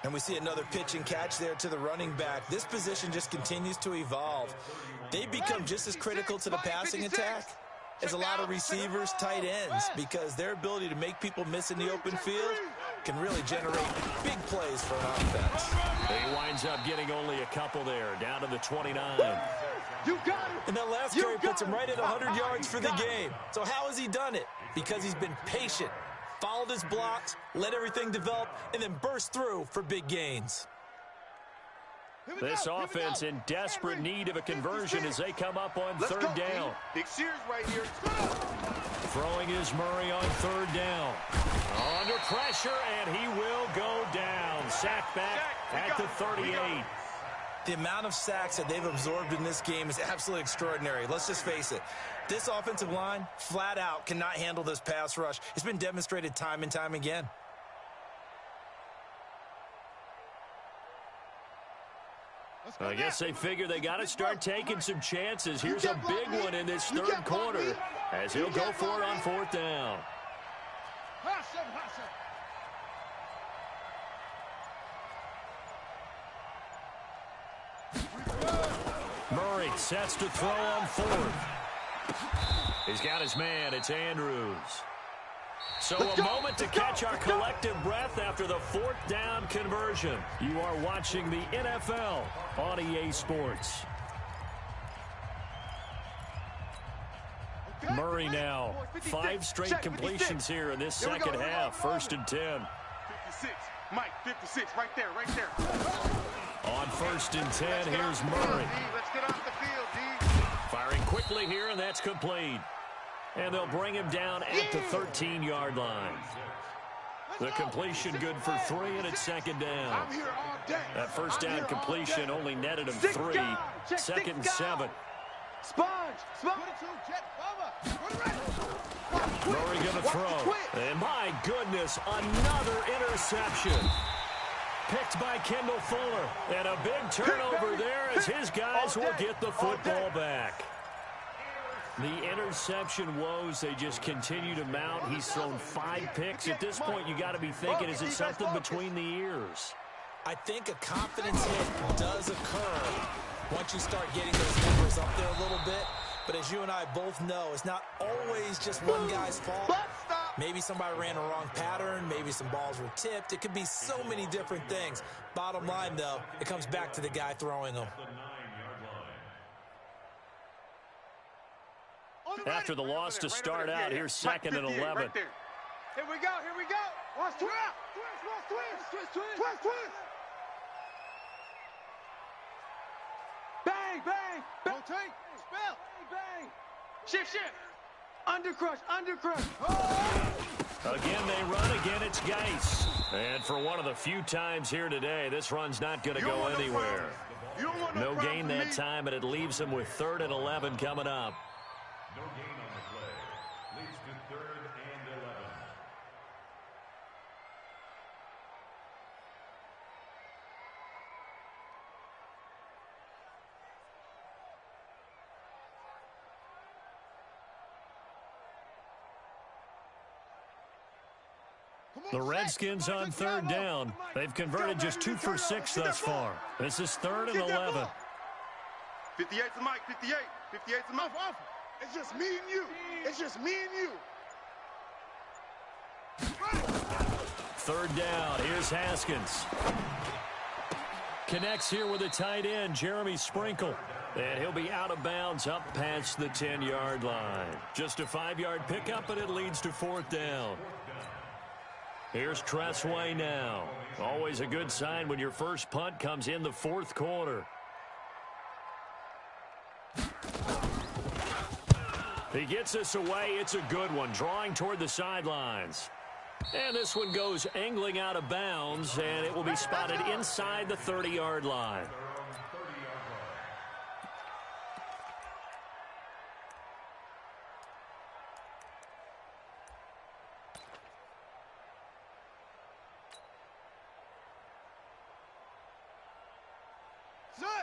And we see another pitch and catch there to the running back. This position just continues to evolve. They become just as critical to the passing attack as a lot of receivers, tight ends, because their ability to make people miss in the open field can really generate big plays for an offense. He winds up getting only a couple there, down to the 29. And that last carry puts him right at 100 yards for the game. So how has he done it? Because he's been patient, followed his blocks, let everything develop, and then burst through for big gains. This offense in desperate need of a conversion as they come up on 3rd down. Big Sears right here. Throwing is Murray on third down. Under pressure, and he will go down. Sack back at the 38. The amount of sacks that they've absorbed in this game is absolutely extraordinary. Let's just face it. This offensive line, flat out, cannot handle this pass rush. It's been demonstrated time and time again. I guess they figure they got to start taking some chances. Here's a big one in this third quarter as he'll go for it on fourth down. Murray sets to throw on fourth. He's got his man. It's Andrews. So a moment to catch our collective breath after the fourth down conversion. You are watching the NFL on EA Sports. Murray now. 5 straight completions here in this second half. 1st and 10. 56. Mike, 56. Right there, right there. On 1st and 10, here's Murray. Let's get off the field, D. Firing quickly here, and that's complete. And they'll bring him down at the 13-yard line. The completion good for 3, and it's second down. That first down completion only netted him 3. 2nd and 7. Sponge. Murray going to throw. And my goodness, another interception. Picked by Kendall Fuller. And a big turnover there as his guys will get the football back. The interception woes, they just continue to mount. He's thrown 5 picks. At this point, you got to be thinking, is it something between the ears? I think a confidence hit does occur once you start getting those numbers up there a little bit. But as you and I both know, it's not always just one guy's fault. Maybe somebody ran a wrong pattern. Maybe some balls were tipped. It could be so many different things. Bottom line, though, it comes back to the guy throwing them. After the loss to start out, here's 2nd and 11. Here we go. Watch twist. Bang. Don't take. Spell. Bang. Shift. Undercrush. Again, they run. Again, it's Geis. And for one of the few times here today, this run's not going to go anywhere. No gain that time, but it leaves them with 3rd and 11 coming up. No gain on the play. Leads to 3rd and 11. The Redskins on 3rd down. They've converted just 2 for 6 thus far. This is 3rd and 11. 58 to Mike, 58. 58 to Mike. It's just me and you. 3rd down. Here's Haskins. Connects here with a tight end, Jeremy Sprinkle. And he'll be out of bounds up past the 10-yard line. Just a 5-yard pickup, but it leads to 4th down. Here's Tressway now. Always a good sign when your first punt comes in the 4th quarter. He gets this away. It's a good one, drawing toward the sidelines. And this one goes angling out of bounds, and it will be spotted inside the 30-yard line.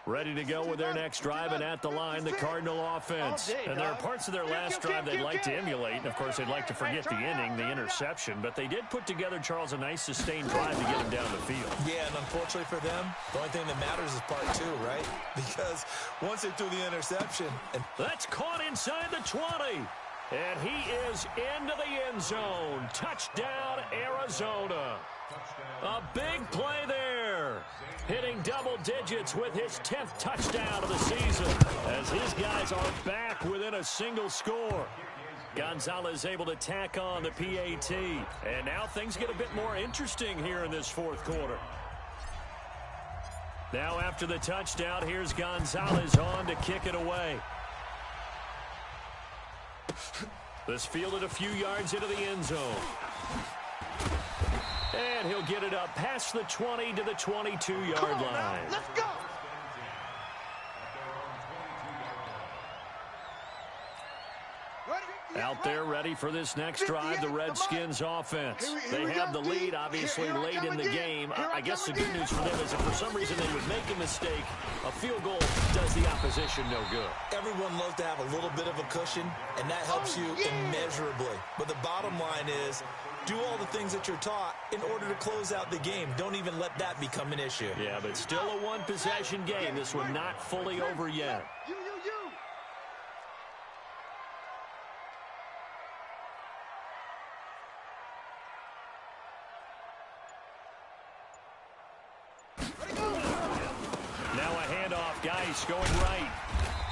Ready to go with their next drive, and at the line, the Cardinal offense. And there are parts of their last drive they'd like to emulate, and of course they'd like to forget the inning, the interception, but they did put together, Charles, a nice sustained drive to get him down the field. Yeah, and unfortunately for them, the only thing that matters is part 2, right? Because once they threw the interception. That's caught inside the 20. And he is into the end zone. Touchdown, Arizona. A big play there. Hitting double digits with his 10th touchdown of the season as his guys are back within a single score. Gonzalez able to tack on the PAT. And now things get a bit more interesting here in this 4th quarter. Now after the touchdown, here's Gonzalez on to kick it away. This fielded a few yards into the end zone. And he'll get it up past the 20 to the 22-yard line. Let's go. Out there ready for this next drive, the Redskins offense. They have the lead, obviously, late in the game. I guess the good news for them is if for some reason they would make a mistake, a field goal does the opposition no good. Everyone loves to have a little bit of a cushion, and that helps you immeasurably. But the bottom line is, do all the things that you're taught in order to close out the game. Don't even let that become an issue. Yeah, but still a one-possession game. This one not fully over yet. You. Now a handoff, Geis going right.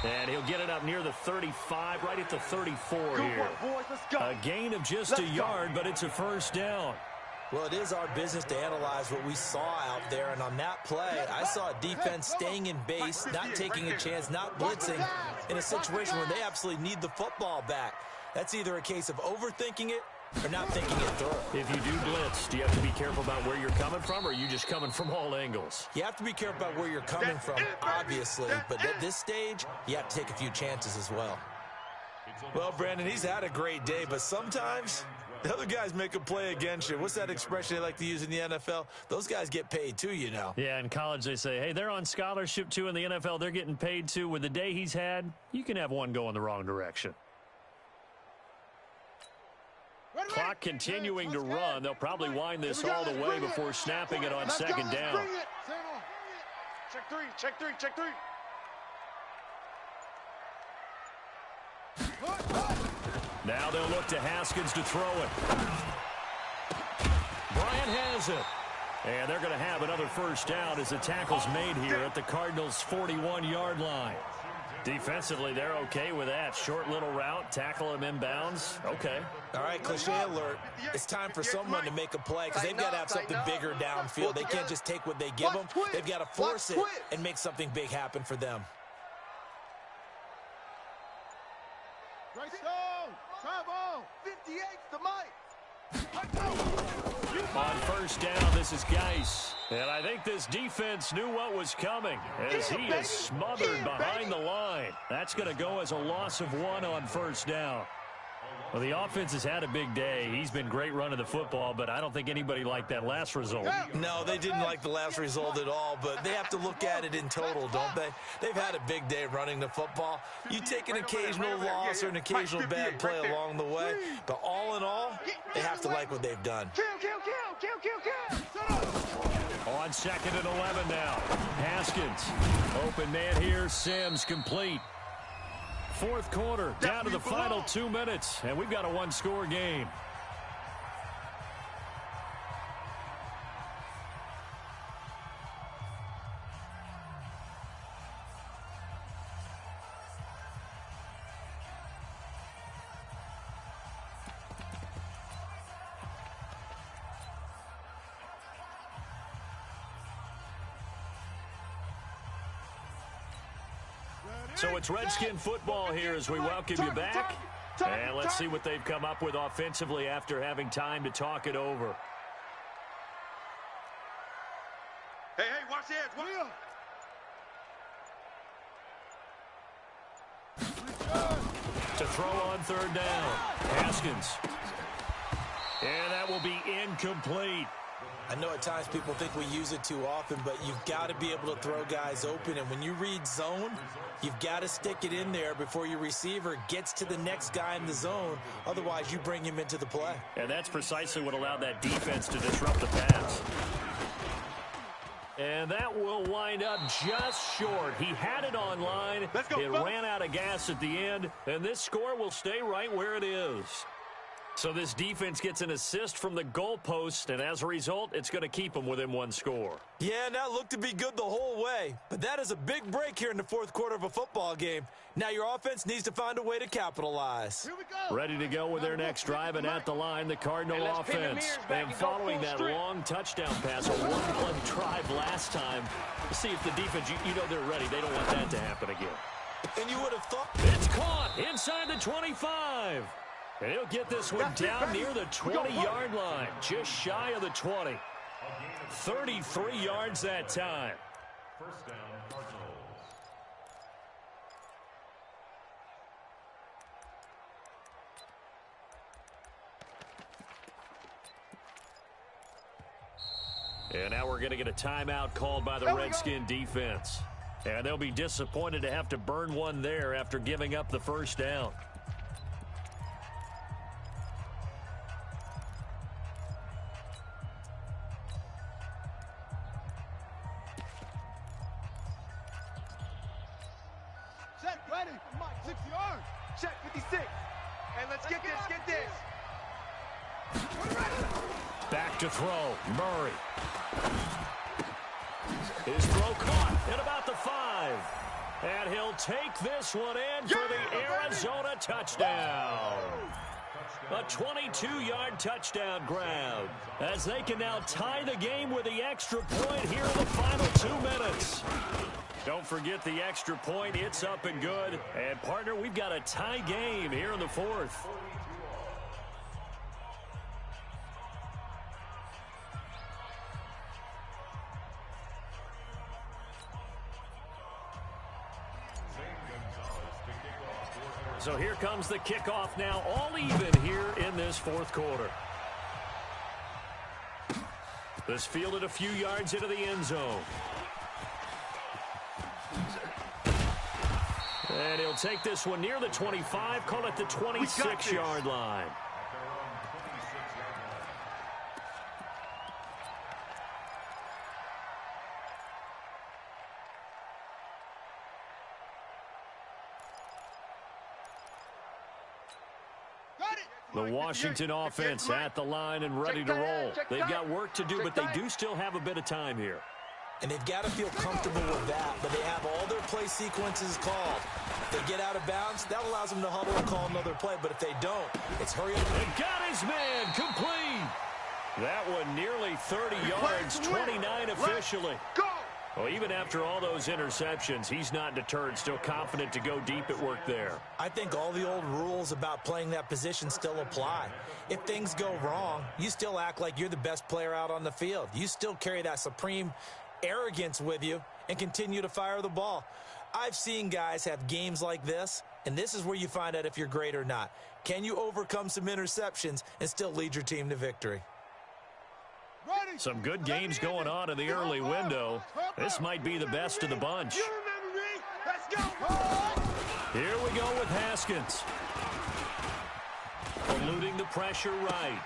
And he'll get it up near the 35, right at the 34 here. Work, boys. Let's go. A gain of just a yard, but it's a first down. Well, it is our business to analyze what we saw out there, and on that play, I saw a defense staying in base, not taking a chance, not blitzing, in a situation where they absolutely need the football back. That's either a case of overthinking it or not thinking it through. If you do blitz, do you have to be careful about where you're coming from, or are you just coming from all angles? You have to be careful about where you're coming from, obviously, but at this stage, you have to take a few chances as well. Well, Brandon, he's had a great day, but sometimes the other guys make a play against you. What's that expression they like to use in the NFL? Those guys get paid too, you know. Yeah, in college they say, hey, they're on scholarship too. In the NFL, they're getting paid too. With the day he's had, you can have one go in the wrong direction. Clock continuing to run. They'll probably wind this all the way before snapping it on second down. Check three. Now they'll look to Haskins to throw it. Bryant has it. And they're going to have another first down as the tackle's made here at the Cardinals' 41-yard line. Defensively, they're okay with that. Short little route, tackle him inbounds. Okay. All right, cliche alert. It's time for someone to make a play because they've got to have something bigger downfield. They can't just take what they give them. They've got to force it and make something big happen for them. Right zone. Travel. 58's the mic. On first down, this is Geis. And I think this defense knew what was coming as he is smothered behind the line. That's going to go as a loss of 1 on first down. Well, the offense has had a big day. He's been great running the football, but I don't think anybody liked that last result. No, they didn't like the last result at all, but they have to look at it in total, don't they? They've had a big day running the football. You take an occasional loss or an occasional bad play along the way, but all in all, they have to like what they've done. Kill. On second and 11 now. Haskins. Open man here. Sims complete. Fourth quarter, down to the final 2 minutes, and we've got a one-score game. So it's Redskin football here as we welcome you back. And let's see what they've come up with offensively after having time to talk it over. Hey, watch the edge. To throw on third down. Haskins. And that will be incomplete. I know at times people think we use it too often, but you've got to be able to throw guys open. And when you read zone, you've got to stick it in there before your receiver gets to the next guy in the zone. Otherwise, you bring him into the play. And that's precisely what allowed that defense to disrupt the pass. And that will wind up just short. He had it online. It ran out of gas at the end, and this score will stay right where it is. So this defense gets an assist from the goalpost, and as a result, it's going to keep them within one score. Yeah, and that looked to be good the whole way. But that is a big break here in the fourth quarter of a football game. Now your offense needs to find a way to capitalize. Here we go. Ready to go with their next drive, and at the line, the Cardinal offense. And following that long touchdown pass, a one-play drive last time, see if the defense, you know they're ready. They don't want that to happen again. And you would have thought. It's caught inside the 25. And he'll get this one down near the 20-yard line, just shy of the 20. 33 yards that time. First down, Cardinals. And now we're going to get a timeout called by the Redskin defense. And they'll be disappointed to have to burn one there after giving up the first down. Check, ready. 6 yards. Check, 56. Hey, let's get this. Back to throw. Murray. His throw caught at about the 5. And he'll take this one in for the Arizona touchdown. A 22-yard touchdown grab, as they can now tie the game with the extra point here in the final 2 minutes. Don't forget the extra point. It's up and good. And, partner, we've got a tie game here in the 4th. So here comes the kickoff now, all even here in this 4th quarter. This fielded a few yards into the end zone. And he'll take this one near the 25, call it the 26-yard line. The Washington offense at the line and ready to roll. They've got work to do, but they do still have a bit of time here. And they've got to feel comfortable with that, but they have all their play sequences called. If they get out of bounds, that allows them to huddle and call another play, but if they don't, it's hurry up. And got his man complete. That one nearly 30 yards, 29 officially. Go! Well, even after all those interceptions, he's not deterred, still confident to go deep at work there. I think all the old rules about playing that position still apply. If things go wrong, you still act like you're the best player out on the field. You still carry that supreme arrogance with you and continue to fire the ball. I've seen guys have games like this, and this is where you find out if you're great or not. Can you overcome some interceptions and still lead your team to victory? Some good games going on in the early window. This might be the best of the bunch. Here we go with Haskins. Eluding the pressure right.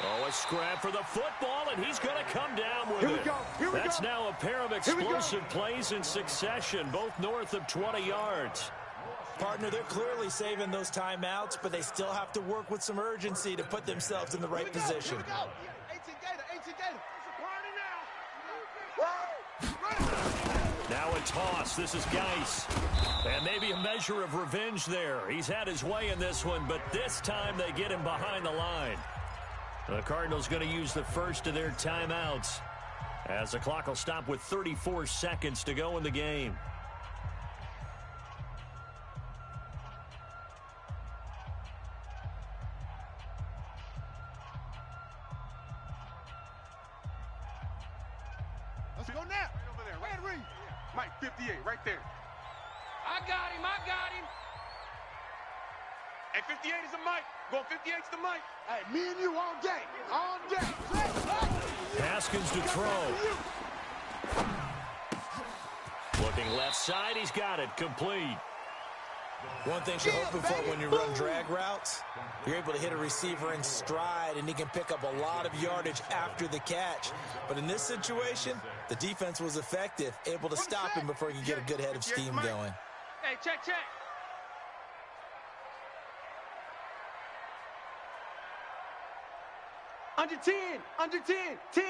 Oh, a scrap for the football, and he's going to come down with it. That's now a pair of explosive plays in succession, both north of 20 yards. Partner, they're clearly saving those timeouts, but they still have to work with some urgency to put themselves in the right position. Now a toss. This is Geis. And maybe a measure of revenge there. He's had his way in this one, but this time they get him behind the line. The Cardinals going to use the first of their timeouts, as the clock will stop with 34 seconds to go in the game. Let's go now. Right over there. Right, Reed. Mike, 58, right there. I got him. Hey, 58 is the Mike. Going 58's the Mike. Hey, me and you all day. All day. Haskins to throw. Looking left side. He's got it. Complete. One thing you're hoping for when you run drag routes, you're able to hit a receiver in stride, and he can pick up a lot of yardage after the catch. But in this situation, the defense was effective, able to stop him before he could get a good head of steam going. Hey, check. Under 10. 10.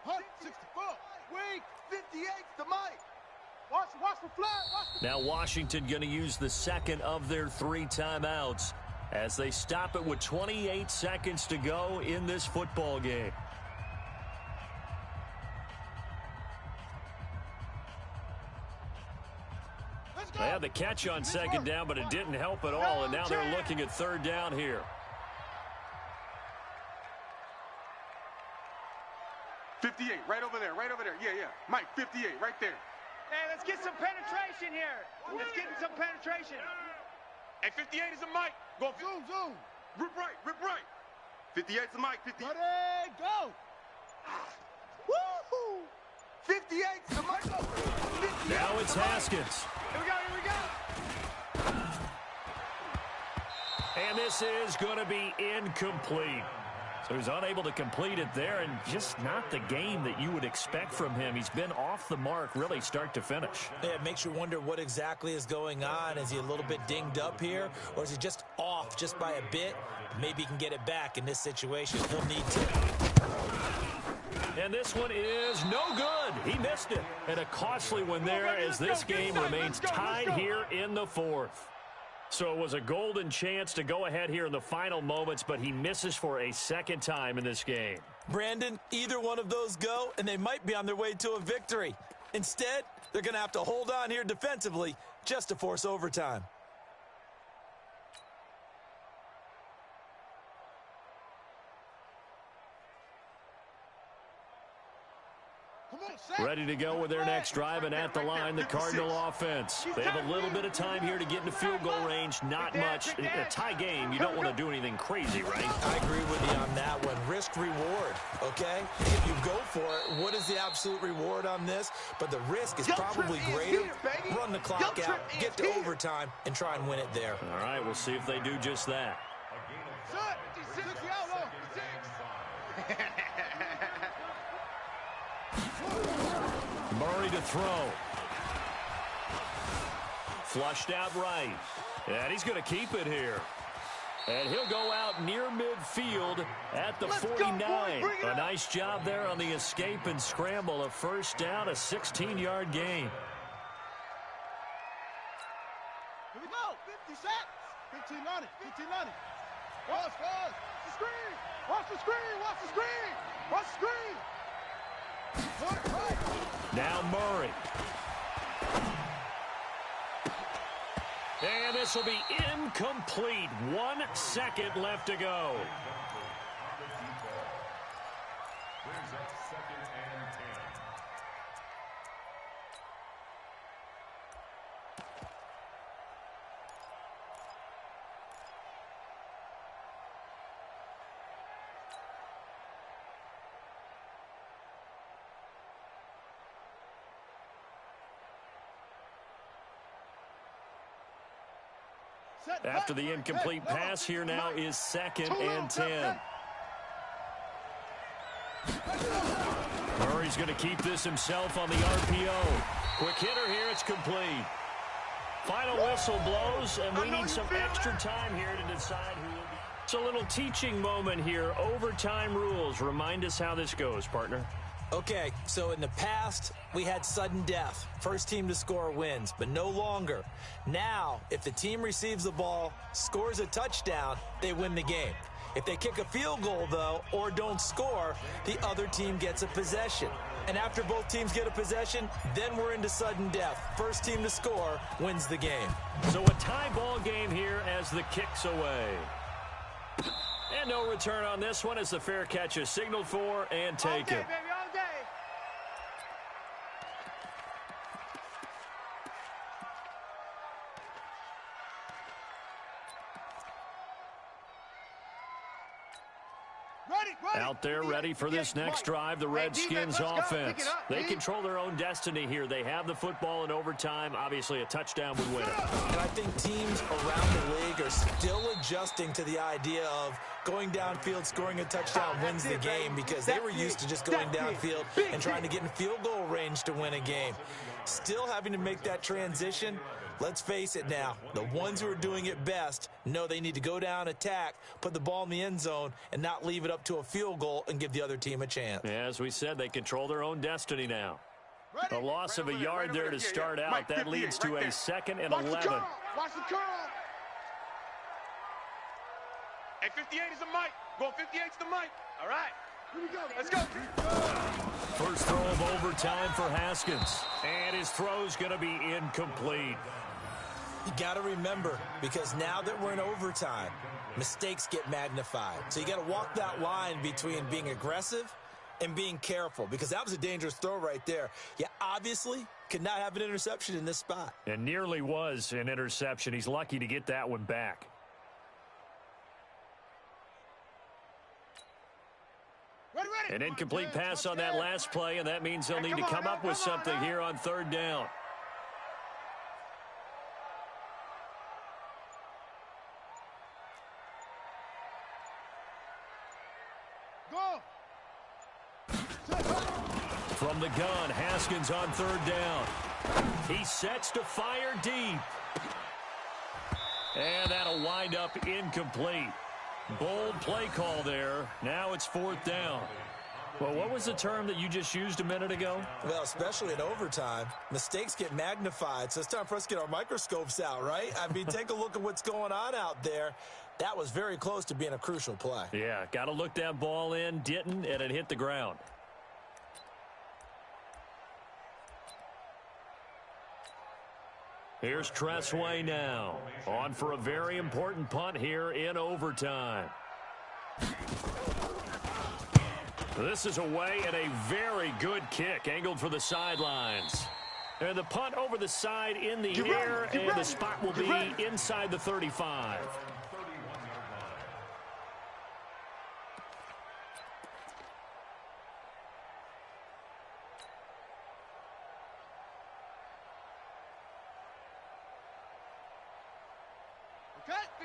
Hunt, 64. Weak. 58's the Mike. Watch the flag. Now Washington going to use the second of their 3 timeouts as they stop it with 28 seconds to go in this football game. They had the catch on second down, but it didn't help at all, and now they're looking at third down here. Right over there, right over there. Yeah. Mike, 58, right there. Hey, let's get some penetration here. Let's get some penetration. Hey, 58 is a Mike. Go zoom. Rip right. 58 is a Mike. 58. Ready, go. Woo-hoo. 58 is a Mike. Now it's Haskins. Here we go. And this is going to be incomplete. So he's unable to complete it there, and just not the game that you would expect from him. He's been off the mark, really, start to finish. Yeah, it makes you wonder what exactly is going on. Is he a little bit dinged up here, or is he just off just by a bit? Maybe he can get it back in this situation. He'll need to. And this one is no good. He missed it. And a costly one there as this game remains tied here in the fourth. So it was a golden chance to go ahead here in the final moments, but he misses for a second time in this game. Brandon, either one of those go, and they might be on their way to a victory. Instead, they're going to have to hold on here defensively just to force overtime. Ready to go with their next drive, and at the line, the Cardinal offense. They have a little bit of time here to get into field goal range. Not much. In a tie game, you don't want to do anything crazy, right? I agree with you on that one. Risk-reward, okay? If you go for it, what is the absolute reward on this? But the risk is probably greater. Run the clock out, get to overtime, and try and win it there. All right, we'll see if they do just that. Murray to throw. Flushed out right. And he's going to keep it here. And he'll go out near midfield at the 49. A nice job there on the escape and scramble. A first down, a 16-yard gain. Here we go. 50 seconds. 15 on it. 15 on it. Watch the screen. Watch the screen. Watch the screen. Watch the screen. Now Murray. And this will be incomplete. 1 second left to go. Brings up 2nd and 10. After the incomplete pass, here now is 2nd and 10. Murray's going to keep this himself on the RPO. Quick hitter here, it's complete. Final whistle blows, and we need some extra time here to decide who will be. It's a little teaching moment here. Overtime rules. Remind us how this goes, partner. Okay, so in the past, we had sudden death. First team to score wins, but no longer. Now, if the team receives the ball, scores a touchdown, they win the game. If they kick a field goal, though, or don't score, the other team gets a possession. And after both teams get a possession, then we're into sudden death. First team to score wins the game. So a tie ball game here as the kick's away. And no return on this one as the fair catch is signaled for and taken. All day, baby, all day. Out there ready for this next drive, the Redskins offense. They control their own destiny here. They have the football in overtime. Obviously, a touchdown would win it. And I think teams around the league are still adjusting to the idea of going downfield, scoring a touchdown wins the game, because they were used to just going downfield and trying to get in field goal range to win a game. Still having to make that transition. Let's face it now, the ones who are doing it best know they need to go down, attack, put the ball in the end zone, and not leave it up to a field goal and give the other team a chance. Yeah, as we said, they control their own destiny now. A loss of a yard there to start out. That leads to a 2nd and 11. Watch the curl. Hey, 58 is the mic. Going 58's the mic. All right. Here we go. Let's go. First throw of overtime for Haskins. And his throw's going to be incomplete. You got to remember, because now that we're in overtime, mistakes get magnified. So you got to walk that line between being aggressive and being careful, because that was a dangerous throw right there. You obviously could not have an interception in this spot. And nearly was an interception. He's lucky to get that one back. An incomplete pass on that last play, and that means they'll need to come up with something here on third down. Go. From the gun, Haskins on third down. He sets to fire deep. And that'll wind up incomplete. Bold play call there. Now it's fourth down. Well, what was the term that you just used a minute ago? Well, especially in overtime, mistakes get magnified. So it's time for us to get our microscopes out, right? I mean, take a look at what's going on out there. That was very close to being a crucial play. Yeah, got to look that ball in. Didn't, and it hit the ground. Here's Tressway now. On for a very important punt here in overtime. This is away and a very good kick angled for the sidelines. And the punt over the side in the air, and the spot will be inside the 35.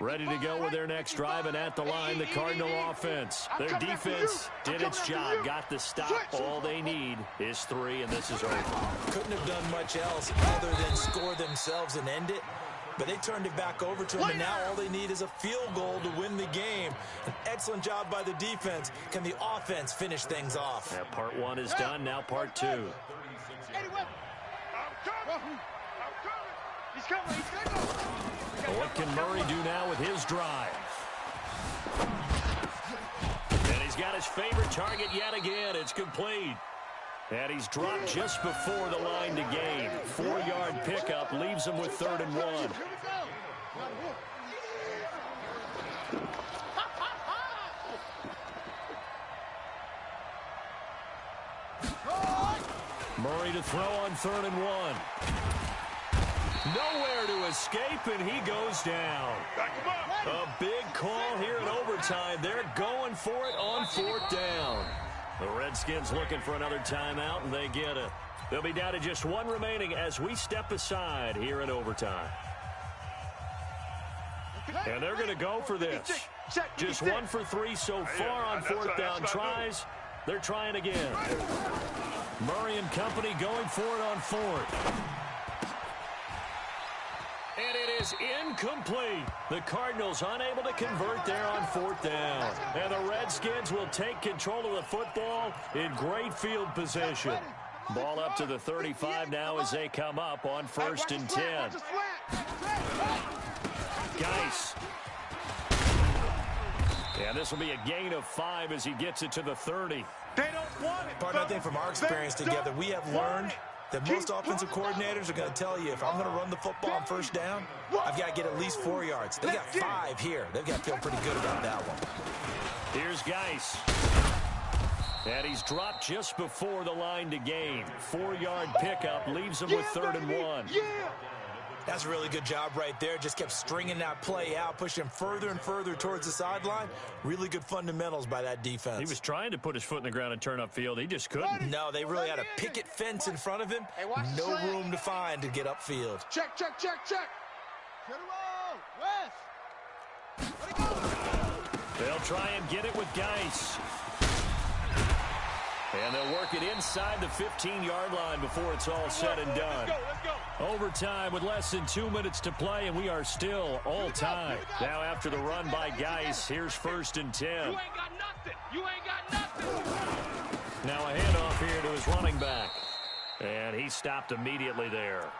Ready to go with their next drive, and at the line, the Cardinal offense. Their defense did its job, got the stop. All they need is 3, and this is over. Couldn't have done much else other than score themselves and end it. But they turned it back over to them, and now all they need is a field goal to win the game. An excellent job by the defense. Can the offense finish things off? Yeah, part 1 is done, now part 2. I'm coming. He's coming. He's coming. What can Murray do now with his drive? And he's got his favorite target yet again. It's complete. And he's dropped just before the line to gain. 4-yard pickup leaves him with 3rd and 1. Murray to throw on 3rd and 1. Nowhere to escape, and he goes down. A big call here in overtime. They're going for it on 4th down. The Redskins looking for another timeout, and they get it. They'll be down to just 1 remaining as we step aside here in overtime. And they're going to go for this. Just 1 for 3 so far on 4th down tries. They're trying again. Murray and company going for it on 4th. And it is incomplete. The Cardinals unable to convert there on 4th down. And the Redskins will take control of the football in great field position. Ball up to the 35 now as they come up on 1st and 10. Geis. And this will be a gain of 5 as he gets it to the 30. They don't want it. Partner, I think from our experience together, we have learned that most offensive coordinators are going to tell you, if I'm going to run the football on 1st down, I've got to get at least 4 yards. They got 5 here. They've got to feel pretty good about that one. Here's Geis. And he's dropped just before the line to gain. 4-yard pickup leaves him with 3rd and 1. That's a really good job right there. Just kept stringing that play out, pushing further and further towards the sideline. Really good fundamentals by that defense. He was trying to put his foot in the ground and turn upfield. He just couldn't. No, they really had a picket fence in front of him. No room to find to get upfield. Check. Get it roll. West. Let it go. They'll try and get it with Geis. And they'll work it inside the 15-yard line before it's all said and done. Let's go. Overtime with less than 2 minutes to play, and we are still all time. Now after the run by Geis, here's 1st and 10. You ain't got nothing. You ain't got nothing. Now a handoff here to his running back. And he stopped immediately there.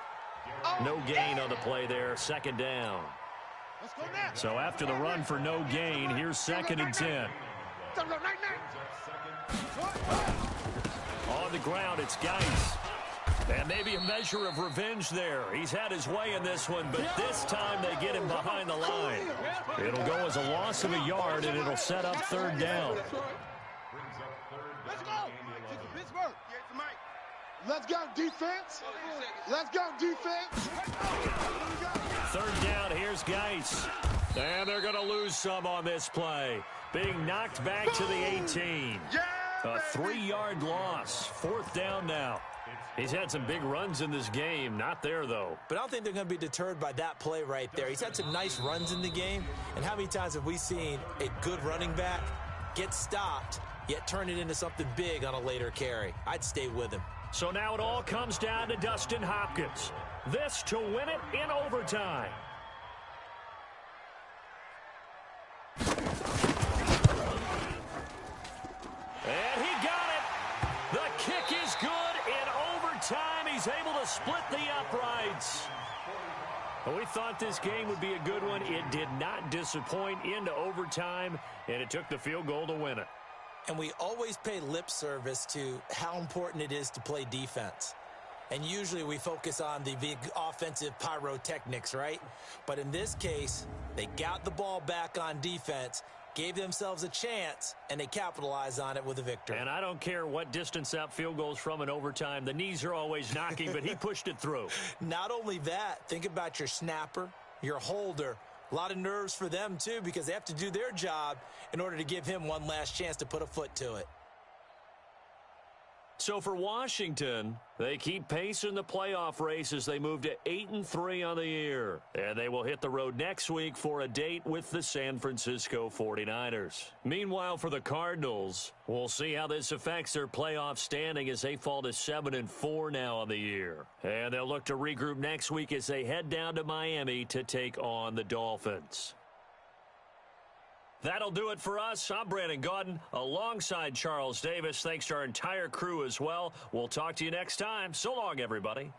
No gain on the play there. 2nd down. Let's go now. So after the run for no gain, here's 2nd and 10. On the ground, it's Geis. And maybe a measure of revenge there. He's had his way in this one, but this time they get him behind the line. It'll go as a loss of a yard, and it'll set up 3rd down. Let's go. Pittsburgh. Let's go, defense. Let's go, defense. 3rd down, here's Geis. And they're going to lose some on this play. Being knocked back to the 18. A 3-yard loss. 4th down now. He's had some big runs in this game. Not there, though. But I don't think they're going to be deterred by that play right there. He's had some nice runs in the game. And how many times have we seen a good running back get stopped, yet turn it into something big on a later carry? I'd stay with him. So now it all comes down to Dustin Hopkins. This to win it in overtime. And he got it. The kick is good. In overtime, he's able to split the uprights. We thought this game would be a good one. It did not disappoint into overtime, and it took the field goal to win it. And we always pay lip service to how important it is to play defense. And usually we focus on the big offensive pyrotechnics, right? But in this case, they got the ball back on defense, gave themselves a chance, and they capitalized on it with a victory. And I don't care what distance that field goes from in overtime. The knees are always knocking, but he pushed it through. Not only that, think about your snapper, your holder. A lot of nerves for them, too, because they have to do their job in order to give him one last chance to put a foot to it. So for Washington, they keep pace in the playoff race as they move to 8-3 on the year. And they will hit the road next week for a date with the San Francisco 49ers. Meanwhile, for the Cardinals, we'll see how this affects their playoff standing as they fall to 7-4 now on the year. And they'll look to regroup next week as they head down to Miami to take on the Dolphins. That'll do it for us. I'm Brandon Gaudin alongside Charles Davis. Thanks to our entire crew as well. We'll talk to you next time. So long, everybody.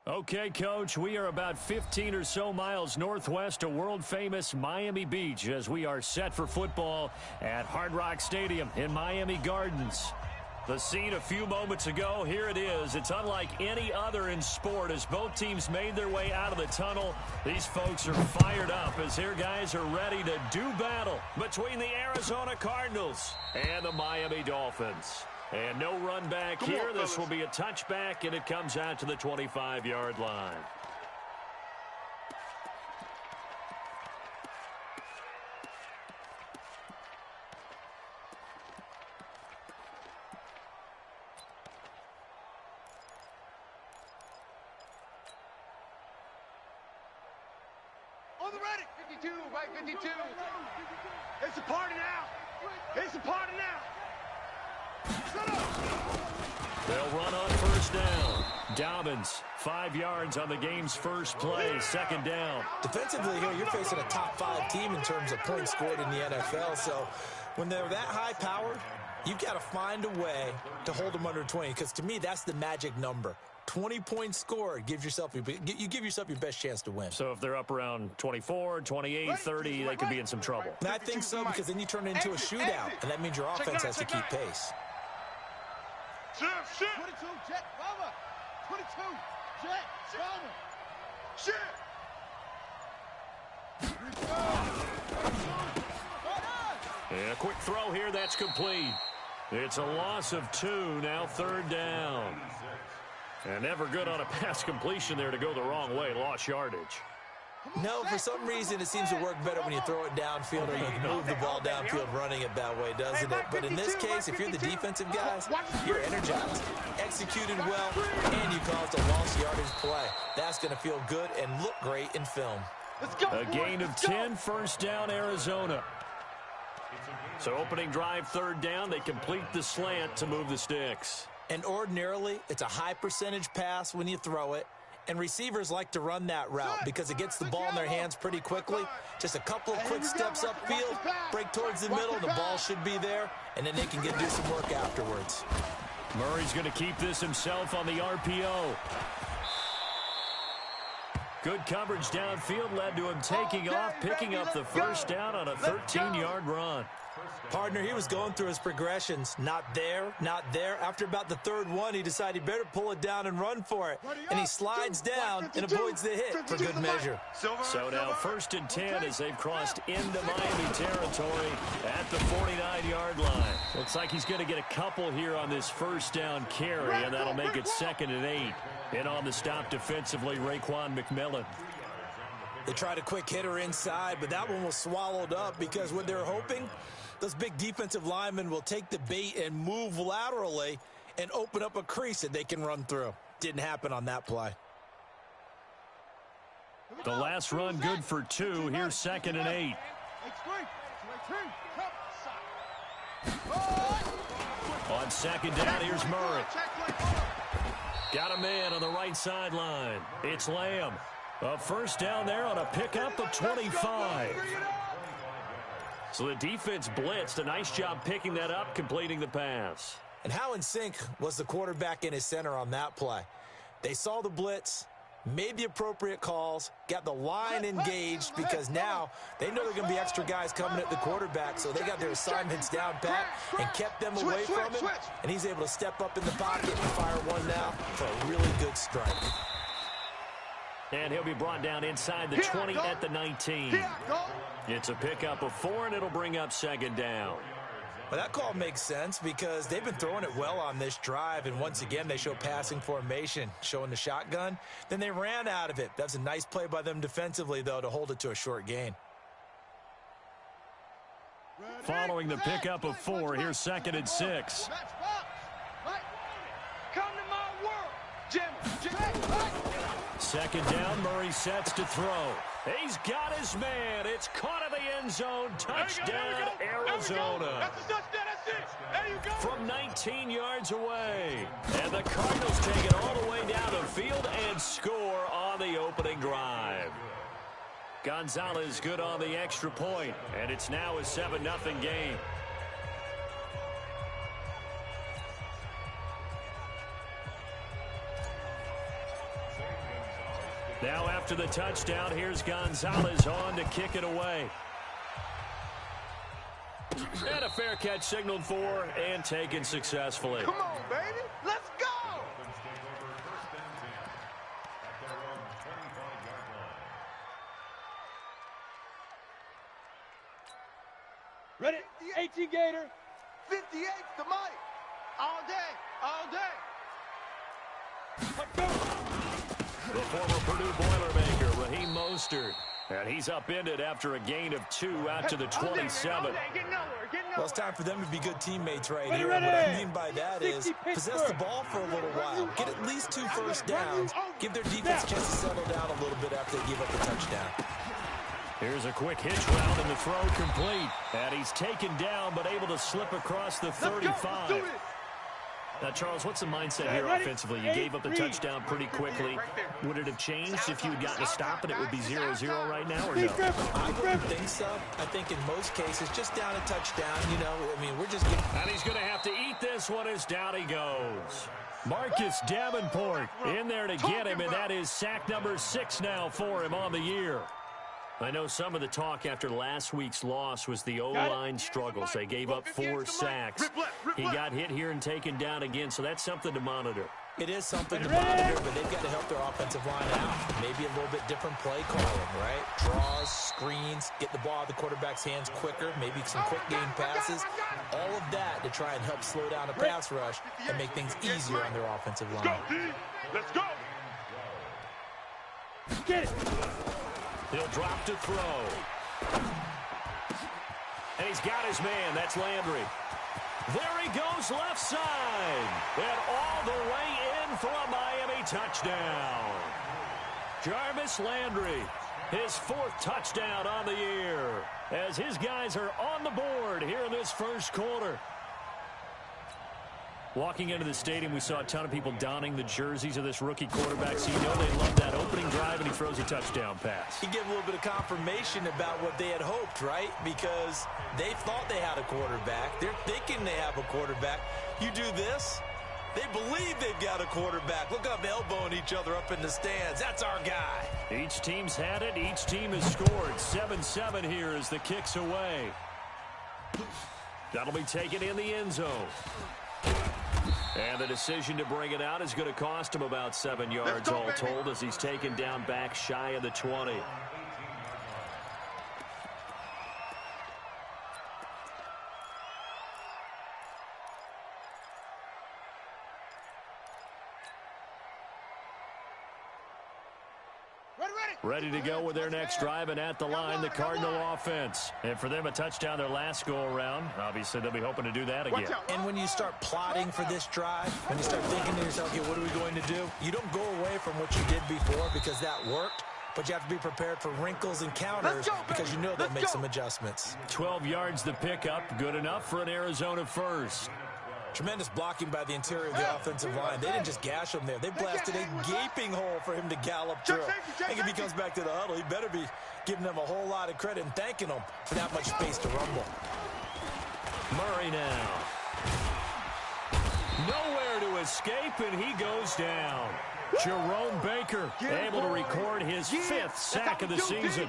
Okay, Coach, we are about 15 or so miles northwest of world-famous Miami Beach as we are set for football at Hard Rock Stadium in Miami Gardens. The scene a few moments ago, here it is. It's unlike any other in sport as both teams made their way out of the tunnel. These folks are fired up as their guys are ready to do battle between the Arizona Cardinals and the Miami Dolphins. And no run back here. This will be a touchback, and it comes out to the 25-yard line. On the ready. 52, right 52. It's a party now. It's a party now. Shut up. They'll run on first down. Dobbins, 5 yards on the game's first play, second down. Defensively here, you're facing a top 5 team in terms of points scored in the NFL. So when they're that high powered, you've got to find a way to hold them under 20. Because to me, that's the magic number. 20 points scored, you give yourself your best chance to win. So if they're up around 24, 28, 30, they could be in some trouble. And I think so, because then you turn it into a shootout, and that means your offense has to keep pace. 22, Jet, Bomber. 22, Jet, Bomber. Shit. And a quick throw here, that's complete. It's a loss of 2, now third down. And never good on a pass completion there to go the wrong way, lost yardage. No, for some reason it seems to work better when you throw it downfield or you move the ball downfield running it that way, doesn't it? But in this case, if you're the defensive guys, you're energized, executed well, and you caused a lost yardage play. That's going to feel good and look great in film. A gain of 10, first down, Arizona. So opening drive, third down, they complete the slant to move the sticks. And ordinarily, it's a high percentage pass when you throw it. And receivers like to run that route because it gets the ball in their hands pretty quickly. Just a couple of quick steps upfield, break towards the middle, the ball should be there, and then they can do some work afterwards. Murray's going to keep this himself on the RPO. Good coverage downfield led to him taking off, picking up the first down on a 13-yard run. Partner, he was going through his progressions. Not there, not there. After about the third one, he decided he better pull it down and run for it. And he slides down and avoids the hit for good measure. So now first and 10 as they've crossed into Miami territory at the 49-yard line. Looks like he's going to get a couple here on this first down carry, and that'll make it second and 8. In on the stop defensively, Raekwon McMillan. They tried a quick hitter inside, but that one was swallowed up because what they're hoping, those big defensive linemen will take the bait and move laterally and open up a crease that they can run through. Didn't happen on that play. The last run good for 2. Here's second and 8. On second down, here's Murray. Got a man on the right sideline. It's Lamb. A first down there on a pickup of 25. So the defense blitzed. A nice job picking that up, completing the pass. And how in sync was the quarterback in his center on that play? They saw the blitz, made the appropriate calls, got the line engaged because now they know there are going to be extra guys coming at the quarterback, so they got their assignments down pat and kept them away from him, and he's able to step up in the pocket and fire one now for a really good strike. And he'll be brought down inside the 20 at the 19. It's a pickup of 4, and it'll bring up second down. Well, that call makes sense because they've been throwing it well on this drive, and once again, they show passing formation, showing the shotgun. Then they ran out of it. That's a nice play by them defensively, though, to hold it to a short gain. Following the pickup of 4, here's second and 6. Come to my world, Jimmy. Second down, Murray sets to throw. He's got his man. It's caught in the end zone. Touchdown, Arizona. That's a touchdown. That's it. There you go. From 19 yards away. And the Cardinals take it all the way down the field and score on the opening drive. Gonzalez good on the extra point, and it's now a 7-0 game. Now after the touchdown, here's Gonzalez on to kick it away. And a fair catch signaled for and taken successfully. Come on, baby. Let's go. Ready? 18 Gator. 58 to Mike. All day. All day. The former Purdue Boilermaker, Raheem Mostert. And he's upended after a gain of 2 out to the 27. Well, it's time for them to be good teammates right here. And what I mean by that is possess the ball for a little while. Get at least 2 first downs. Give their defense a chance to settle down a little bit after they give up the touchdown. Here's a quick hitch route and the throw complete. And he's taken down but able to slip across the 35. Now, Charles, what's the mindset here offensively? You gave up the touchdown pretty quickly. Would it have changed if you had gotten a stop and it would be 0-0 right now, or no? I wouldn't think so. I think in most cases, just down a touchdown, you know, I mean, we're just getting... And he's going to have to eat this one as down he goes. Marcus Davenport in there to get him, and that is sack number 6 now for him on the year. I know some of the talk after last week's loss was the O-line struggles. They gave up 4 sacks. He got hit here and taken down again, so that's something to monitor. It is something to monitor, but they've got to help their offensive line out. Maybe a little bit different play calling, right? Draws, screens, get the ball out of the quarterback's hands quicker, maybe some quick game passes. All of that to try and help slow down a pass rush and make things easier on their offensive line. Let's go. Get it. He'll drop to throw. And he's got his man. That's Landry. There he goes left side. And all the way in for a Miami touchdown. Jarvis Landry, his 4th touchdown on the year, as his guys are on the board here in this first quarter. Walking into the stadium, we saw a ton of people donning the jerseys of this rookie quarterback, so you know they love that opening drive, and he throws a touchdown pass. He gave a little bit of confirmation about what they had hoped, right? Because they thought they had a quarterback. They're thinking they have a quarterback. You do this, they believe they've got a quarterback. Look up, elbowing each other up in the stands. That's our guy. Each team's had it. Each team has scored. 7-7 here as the kick's away. That'll be taken in the end zone. And the decision to bring it out is going to cost him about 7 yards all told as he's taken down back shy of the 20. Ready to go with their next drive, and at the line, the Cardinal offense. And for them, a touchdown their last go-around. Obviously, they'll be hoping to do that again. And when you start plotting for this drive, when you start thinking to yourself, okay, what are we going to do? You don't go away from what you did before because that worked, but you have to be prepared for wrinkles and counters because you know they'll make some adjustments. 12 yards the pickup, good enough for an Arizona first. Tremendous blocking by the interior of the offensive line. They didn't just gash him there. They blasted a gaping hole for him to gallop through. I think if he comes back to the huddle, he better be giving them a whole lot of credit and thanking them for that much space to rumble. Murray now. Nowhere to escape, and he goes down. Jerome Baker able to record his 5th sack of the season.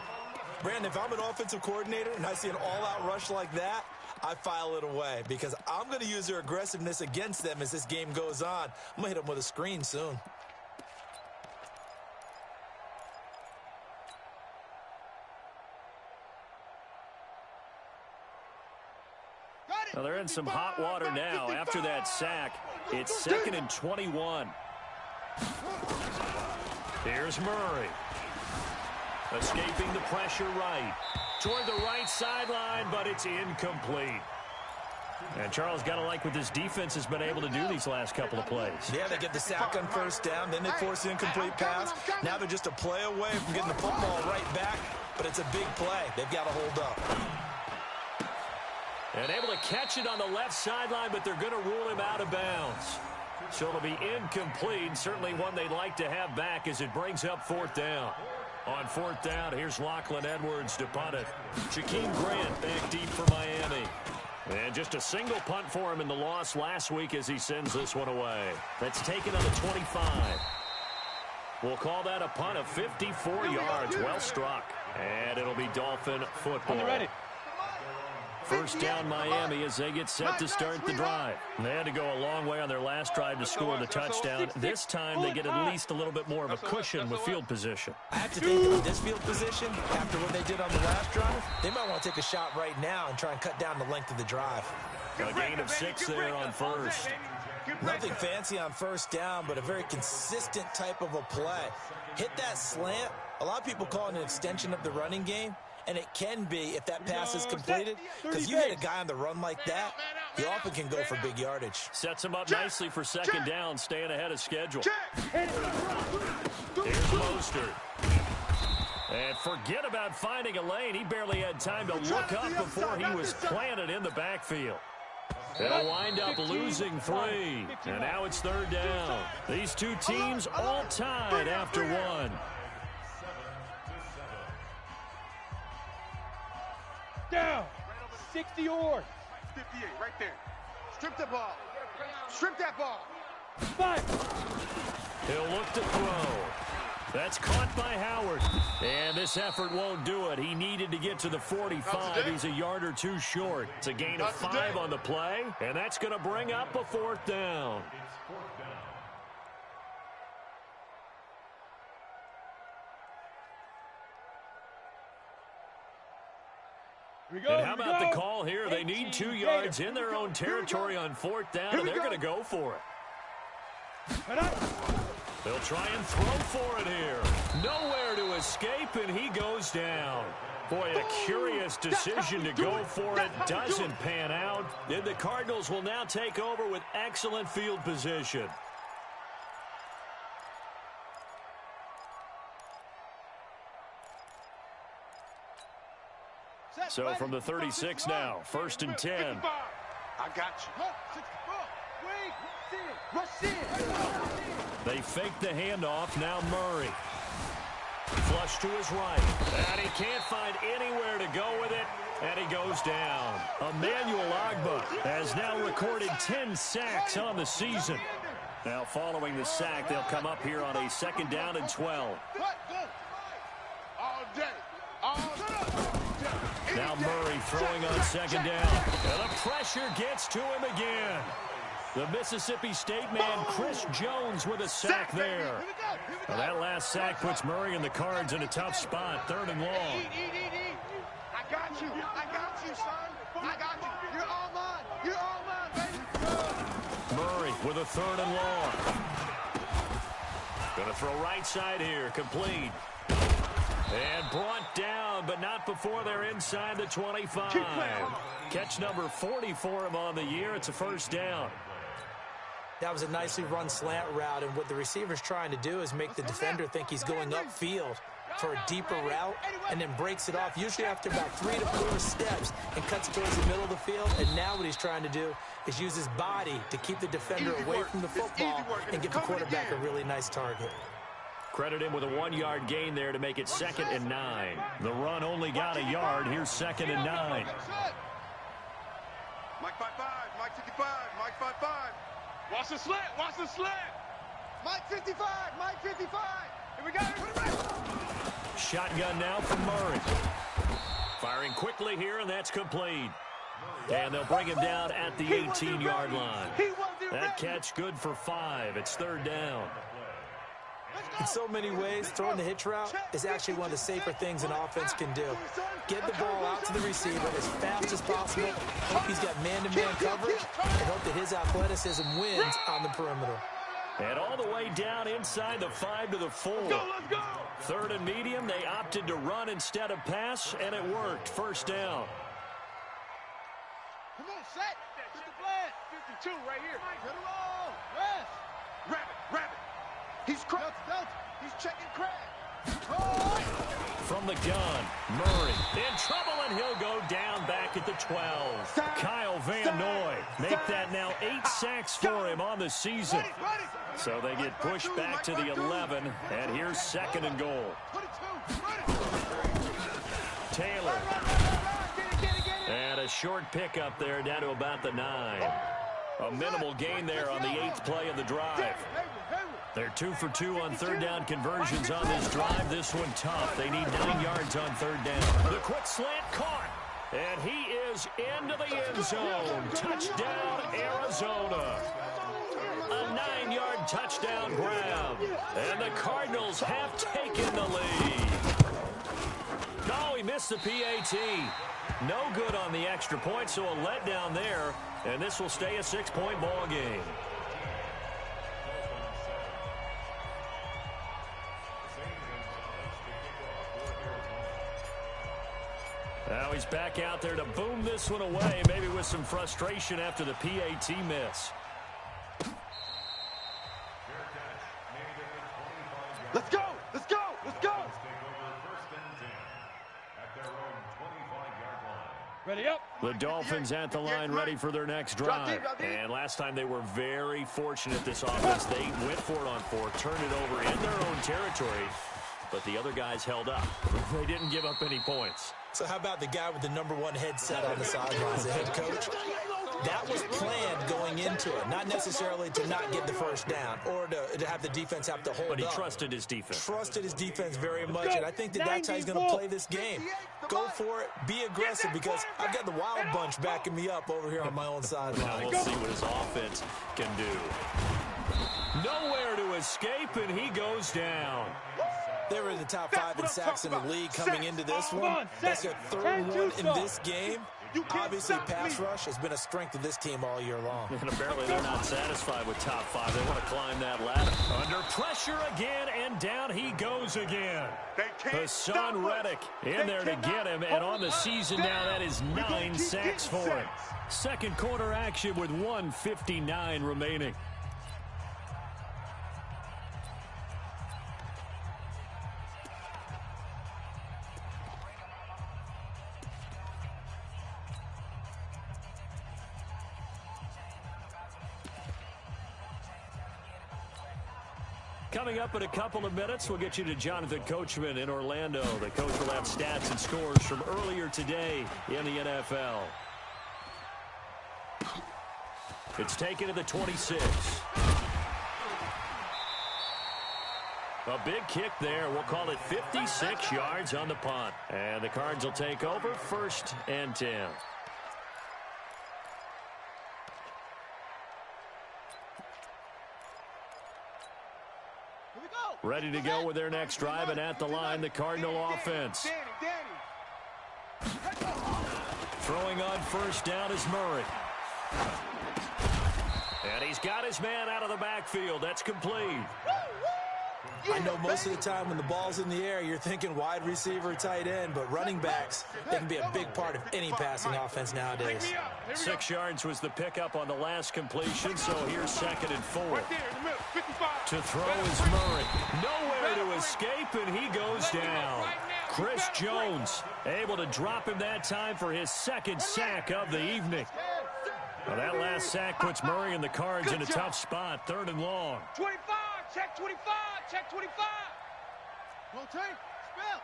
Brandon, if I'm an offensive coordinator and I see an all-out rush like that, I file it away because I'm going to use their aggressiveness against them as this game goes on. I'm going to hit them with a screen soon. Well, they're in some hot water now. After that sack, it's 2nd and 21. Here's Murray. Escaping the pressure right. Toward the right sideline, but it's incomplete. And Charles, got to like what this defense has been able to do these last couple of plays. Yeah, they get the sack on first down, then they force the incomplete pass. Now they're just a play away from getting the football right back, but it's a big play. They've got to hold up. And able to catch it on the left sideline, but they're going to rule him out of bounds. So it'll be incomplete, certainly one they'd like to have back as it brings up 4th down. On 4th down, here's Lachlan Edwards to punt it. Shaquem Grant back deep for Miami. And just a single punt for him in the loss last week as he sends this one away. That's taken on the 25. We'll call that a punt of 54 yards. Well struck. And it'll be Dolphin football. Ready. First down Miami as they get set to start the drive. They had to go a long way on their last drive to score the touchdown. This time they get at least a little bit more of a cushion with field position. I have to think that with this field position, after what they did on the last drive, they might want to take a shot right now and try and cut down the length of the drive. A gain of 6 there on first. Nothing fancy on first down, but a very consistent type of a play. Hit that slant. A lot of people call it an extension of the running game, and it can be if that pass is completed, because you hit a guy on the run like that, he often can go for big yardage. Sets him up nicely for second down, staying ahead of schedule. Here's Mostert. And forget about finding a lane. He barely had time to look up before he was planted in the backfield. They'll wind up losing 3. And now it's third down. These two teams all tied after 1. Down. 60 or 58, right there. Strip the ball. Strip that ball. 5. He'll look to throw. That's caught by Howard. And this effort won't do it. He needed to get to the 45. He's a yard or 2 short. It's a gain of 5 on the play. And that's going to bring up a 4th down. And how about the call here? They need 2 yards in their own territory on 4th down, and they're going to go for it. They'll try and throw for it here. Nowhere to escape, and he goes down. Boy, a curious decision to go for it. Doesn't pan out. And the Cardinals will now take over with excellent field position. So from the 36 now, 1st and 10. I got you. They fake the handoff. Now Murray. Flush to his right. And he can't find anywhere to go with it. And he goes down. Emmanuel Ogbah has now recorded 10 sacks on the season. Now following the sack, they'll come up here on a 2nd down and 12. All day. All day. Now Murray throwing on 2nd down. And the pressure gets to him again. The Mississippi State man, Chris Jones, with a sack there. Now that last sack puts Murray and the Cards in a tough spot, 3rd and long. I got you, son. I got you. You're all mine. You're all mine, baby. Murray with a 3rd and long. Going to throw right side here, complete. And brought down, but not before they're inside the 25. Catch number 40 for him on the year. It's a 1st down. That was a nicely run slant route, and what the receiver's trying to do is make the defender think he's going upfield for a deeper route, and then breaks it off, usually after about 3 to 4 steps, and cuts towards the middle of the field. And now what he's trying to do is use his body to keep the defender away from the football and give the quarterback a really nice target. Credit him with a 1-yard gain there to make it 2nd and 9. The run only got a yard. Here's 2nd and 9. Mike 5-5, Mike 55, Mike 5-5. Watch the slant. Watch the slant. Mike 55, Mike 55. Here we go. Shotgun now from Murray. Firing quickly here, and that's complete. And they'll bring him down at the 18-yard line. That catch good for 5. It's 3rd down. In so many ways, throwing the hitch route is actually one of the safer things an offense can do. Get the ball out to the receiver as fast as possible, hope he's got man-to-man coverage, and hope that his athleticism wins on the perimeter. And all the way down inside the 5 to the 4. Let's go. 3rd and medium, they opted to run instead of pass, and it worked. 1st down. Come on, set. Get the flag. 52 right here. Get it all. Rest. Rabbit. He's cracked. He's checking crack. From the gun, Murray in trouble, and he'll go down back at the 12. Kyle Van Noy make that now 8 sacks for him on the season. So they get pushed back to the 11, and here's 2nd and goal. Taylor. And a short pickup there down to about the 9. A minimal gain there on the 8th play of the drive. They're 2 for 2 on third down conversions on this drive. This one tough. They need 9 yards on third down. The quick slant caught. And he is into the end zone. Touchdown, Arizona. A 9-yard touchdown grab. And the Cardinals have taken the lead. No, he missed the PAT. No good on the extra point, so a letdown there. And this will stay a 6-point ball game. Now he's back out there to boom this one away, maybe with some frustration after the PAT miss. Let's go! Let's go! Let's go! Ready up. The Dolphins at the line, ready for their next drive. And last time they were very fortunate, this offense. They went for it on 4, turned it over in their own territory, but the other guys held up. They didn't give up any points. So how about the guy with the #1 headset on the sidelines, the head coach? That was planned going into it, not necessarily to not get the first down or to have the defense have to hold up. But he trusted his defense. Trusted his defense very much, and I think that's how he's going to play this game. Go for it, be aggressive, because I've got the wild bunch backing me up over here on my own sideline. We'll see what his offense can do. Nowhere to escape, and he goes down. They were in the top 5 in sacks in the league coming into this one. That's their 3rd one in this game. Obviously, pass rush has been a strength of this team all year long. And apparently they're not satisfied with top 5. They want to climb that ladder. Under pressure again, and down he goes again. Hassan Reddick in there to get him, and on the season now, that is 9 sacks for him. Second quarter action with 1:59 remaining. Coming up in a couple of minutes, we'll get you to Jonathan Coachman in Orlando. The coach will have stats and scores from earlier today in the NFL. It's taken to the 26. A big kick there. We'll call it 56 yards on the punt. And the Cards will take over 1st and 10. Ready to go with their next drive, and at the line, the Cardinal offense. Throwing on first down is Murray. And he's got his man out of the backfield. That's complete. I know most of the time when the ball's in the air, you're thinking wide receiver, tight end, but running backs, they can be a big part of any passing offense nowadays. 6 yards was the pickup on the last completion, so here's 2nd and 4. To throw is Murray. Nowhere to escape, and he goes down. Chris Jones able to drop him that time for his 2nd sack of the evening. Now that last sack puts Murray and the Cards in a tough spot, 3rd and long. 25, check 25, check 25. Rotate, spell.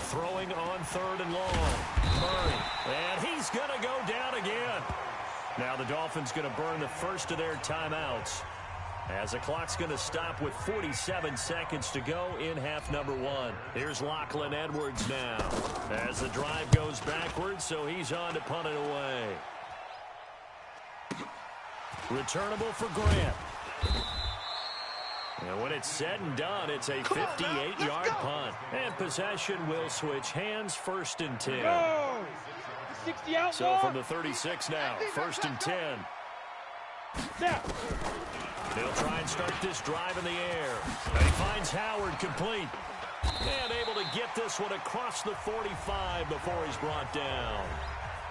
Throwing on 3rd and long. Murray, and he's going to go down again. Now the Dolphins going to burn the first of their timeouts, as the clock's going to stop with 47 seconds to go in half number 1. Here's Lachlan Edwards now as the drive goes backwards, so he's on to punt it away. Returnable for Grant. And when it's said and done, it's a 58-yard punt. And possession will switch hands, 1st and 10. So from the 36 now, 1st and 10. They'll try and start this drive in the air. And he finds Howard complete. And able to get this one across the 45 before he's brought down.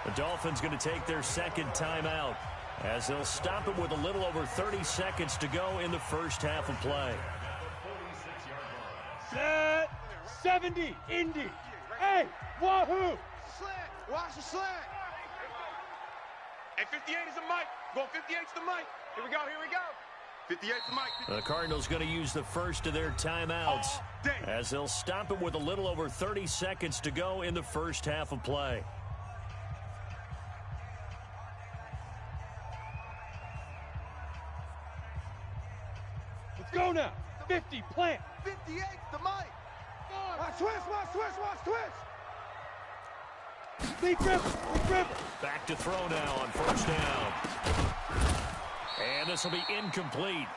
The Dolphins going to take their 2nd timeout, as they'll stop it with a little over 30 seconds to go in the first half of play. Set. 70. Indy. Hey, wahoo. Slant. Watch the slant. Hey, 58 is the mic. Going 58's the mic. Here we go, here we go. 58's the mic. The Cardinals going to use the first of their timeouts, as they'll stop it with a little over 30 seconds to go in the first half of play. now. 50, plant. 58, the mic. Watch twist, watch twist, watch twist. Big river, big river. Back to throw now on first down. And this will be incomplete.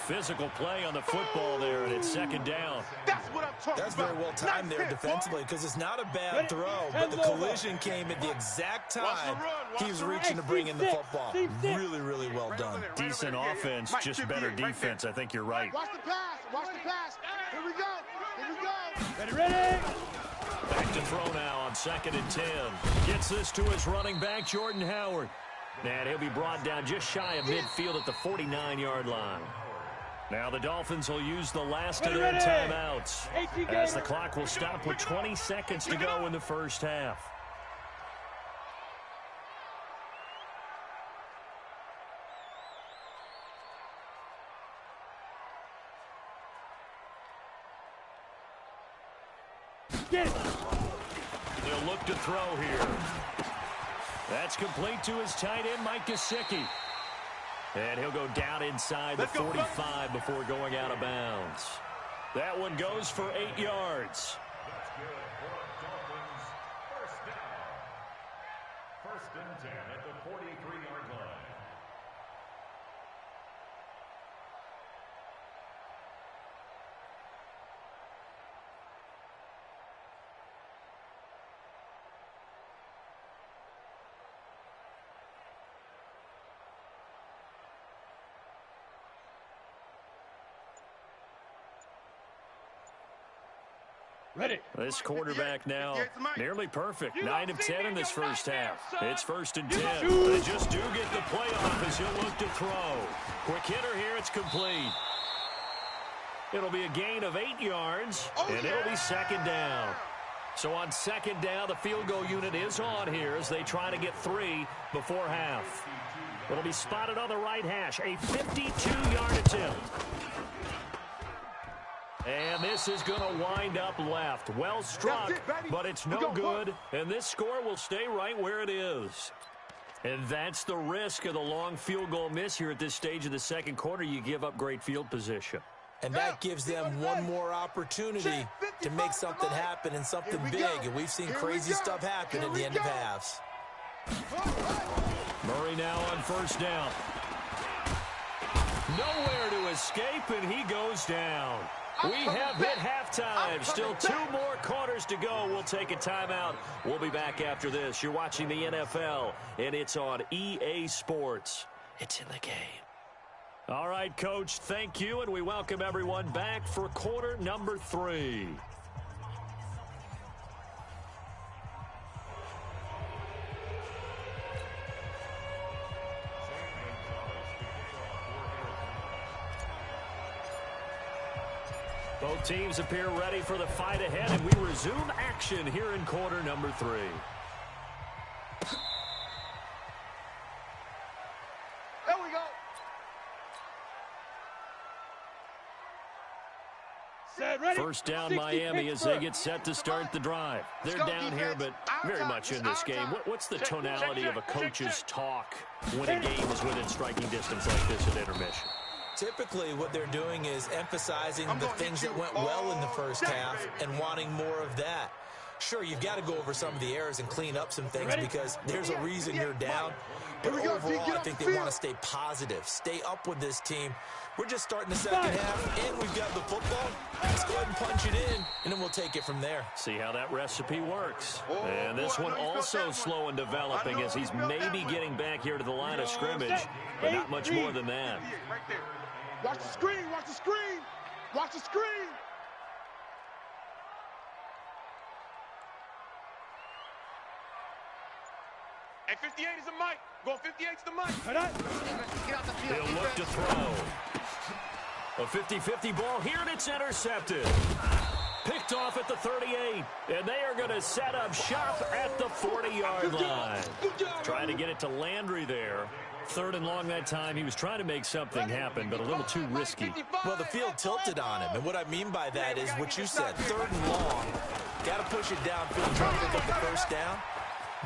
Physical play on the football there, and it's second down. That's what I'm talking about. That's very well timed there defensively, because it's not a bad throw, but the collision came at the exact time he was reaching to bring in the football. Really, really well done. Decent offense, just better defense. I think you're right. Watch the pass, watch the pass. Here we go, here we go. Ready, ready. Back to throw now on 2nd and 10. Gets this to his running back, Jordan Howard. And he'll be brought down just shy of midfield at the 49-yard line. Now the Dolphins will use the last of their timeouts, as the clock will stop with 20 seconds to go in the first half. They'll look to throw here. That's complete to his tight end, Mike Gesicki. And he'll go down inside the 45 before going out of bounds. That one goes for 8 yards. That's good for Dolphins. First down. 1st and 10 at the 43-yard line. Ready. This quarterback now nearly perfect. 9 of 10 in this first half. It's 1st and 10. They just do get the play off as he'll look to throw. Quick hitter here. It's complete. It'll be a gain of 8 yards, and it'll be 2nd down. So on 2nd down, the field goal unit is on here as they try to get 3 before half. It'll be spotted on the right hash. A 52-yard attempt. And this is going to wind up left. Well struck, but it's no good. And this score will stay right where it is. And that's the risk of the long field goal miss here at this stage of the second quarter. You give up great field position. And that gives them one more opportunity to make something happen and something big. And we've seen crazy stuff happen at the end of halves. Murray now on first down. Nowhere to escape, and he goes down. We have hit halftime. Still 2 more quarters to go. We'll take a timeout. We'll be back after this. You're watching the NFL, and it's on EA Sports. It's in the game. All right, Coach, thank you, and we welcome everyone back for quarter number 3. Both teams appear ready for the fight ahead, and we resume action here in quarter number 3. There we go. Set, ready. First down, Miami, as they get set to start the drive. They're down here, but very much in this game. What's the tonality of a coach's talk when a game is within striking distance like this at intermission? Typically, what they're doing is emphasizing the things that went well in the first half and wanting more of that. Sure, you've got to go over some of the errors and clean up some things because there's a reason you're down. But overall, I think they want to stay positive, stay up with this team. We're just starting the second half, and we've got the football. Let's go ahead and punch it in, and then we'll take it from there. See how that recipe works. And this one also slow and developing as he's maybe getting back here to the line of scrimmage, but not much more than that. Watch the screen, watch the screen, watch the screen. And 58 is the mic. Going 58's the mic. He'll look to throw. A 50-50 ball here, and it's intercepted. Picked off at the 38, and they are going to set up shop at the 40-yard line. Trying to get it to Landry there. 3rd and long that time. He was trying to make something happen, but a little too risky. Well, the field tilted on him, and what I mean by that is what you said, 3rd and long. Got to push it downfield, trying to pick up the first down.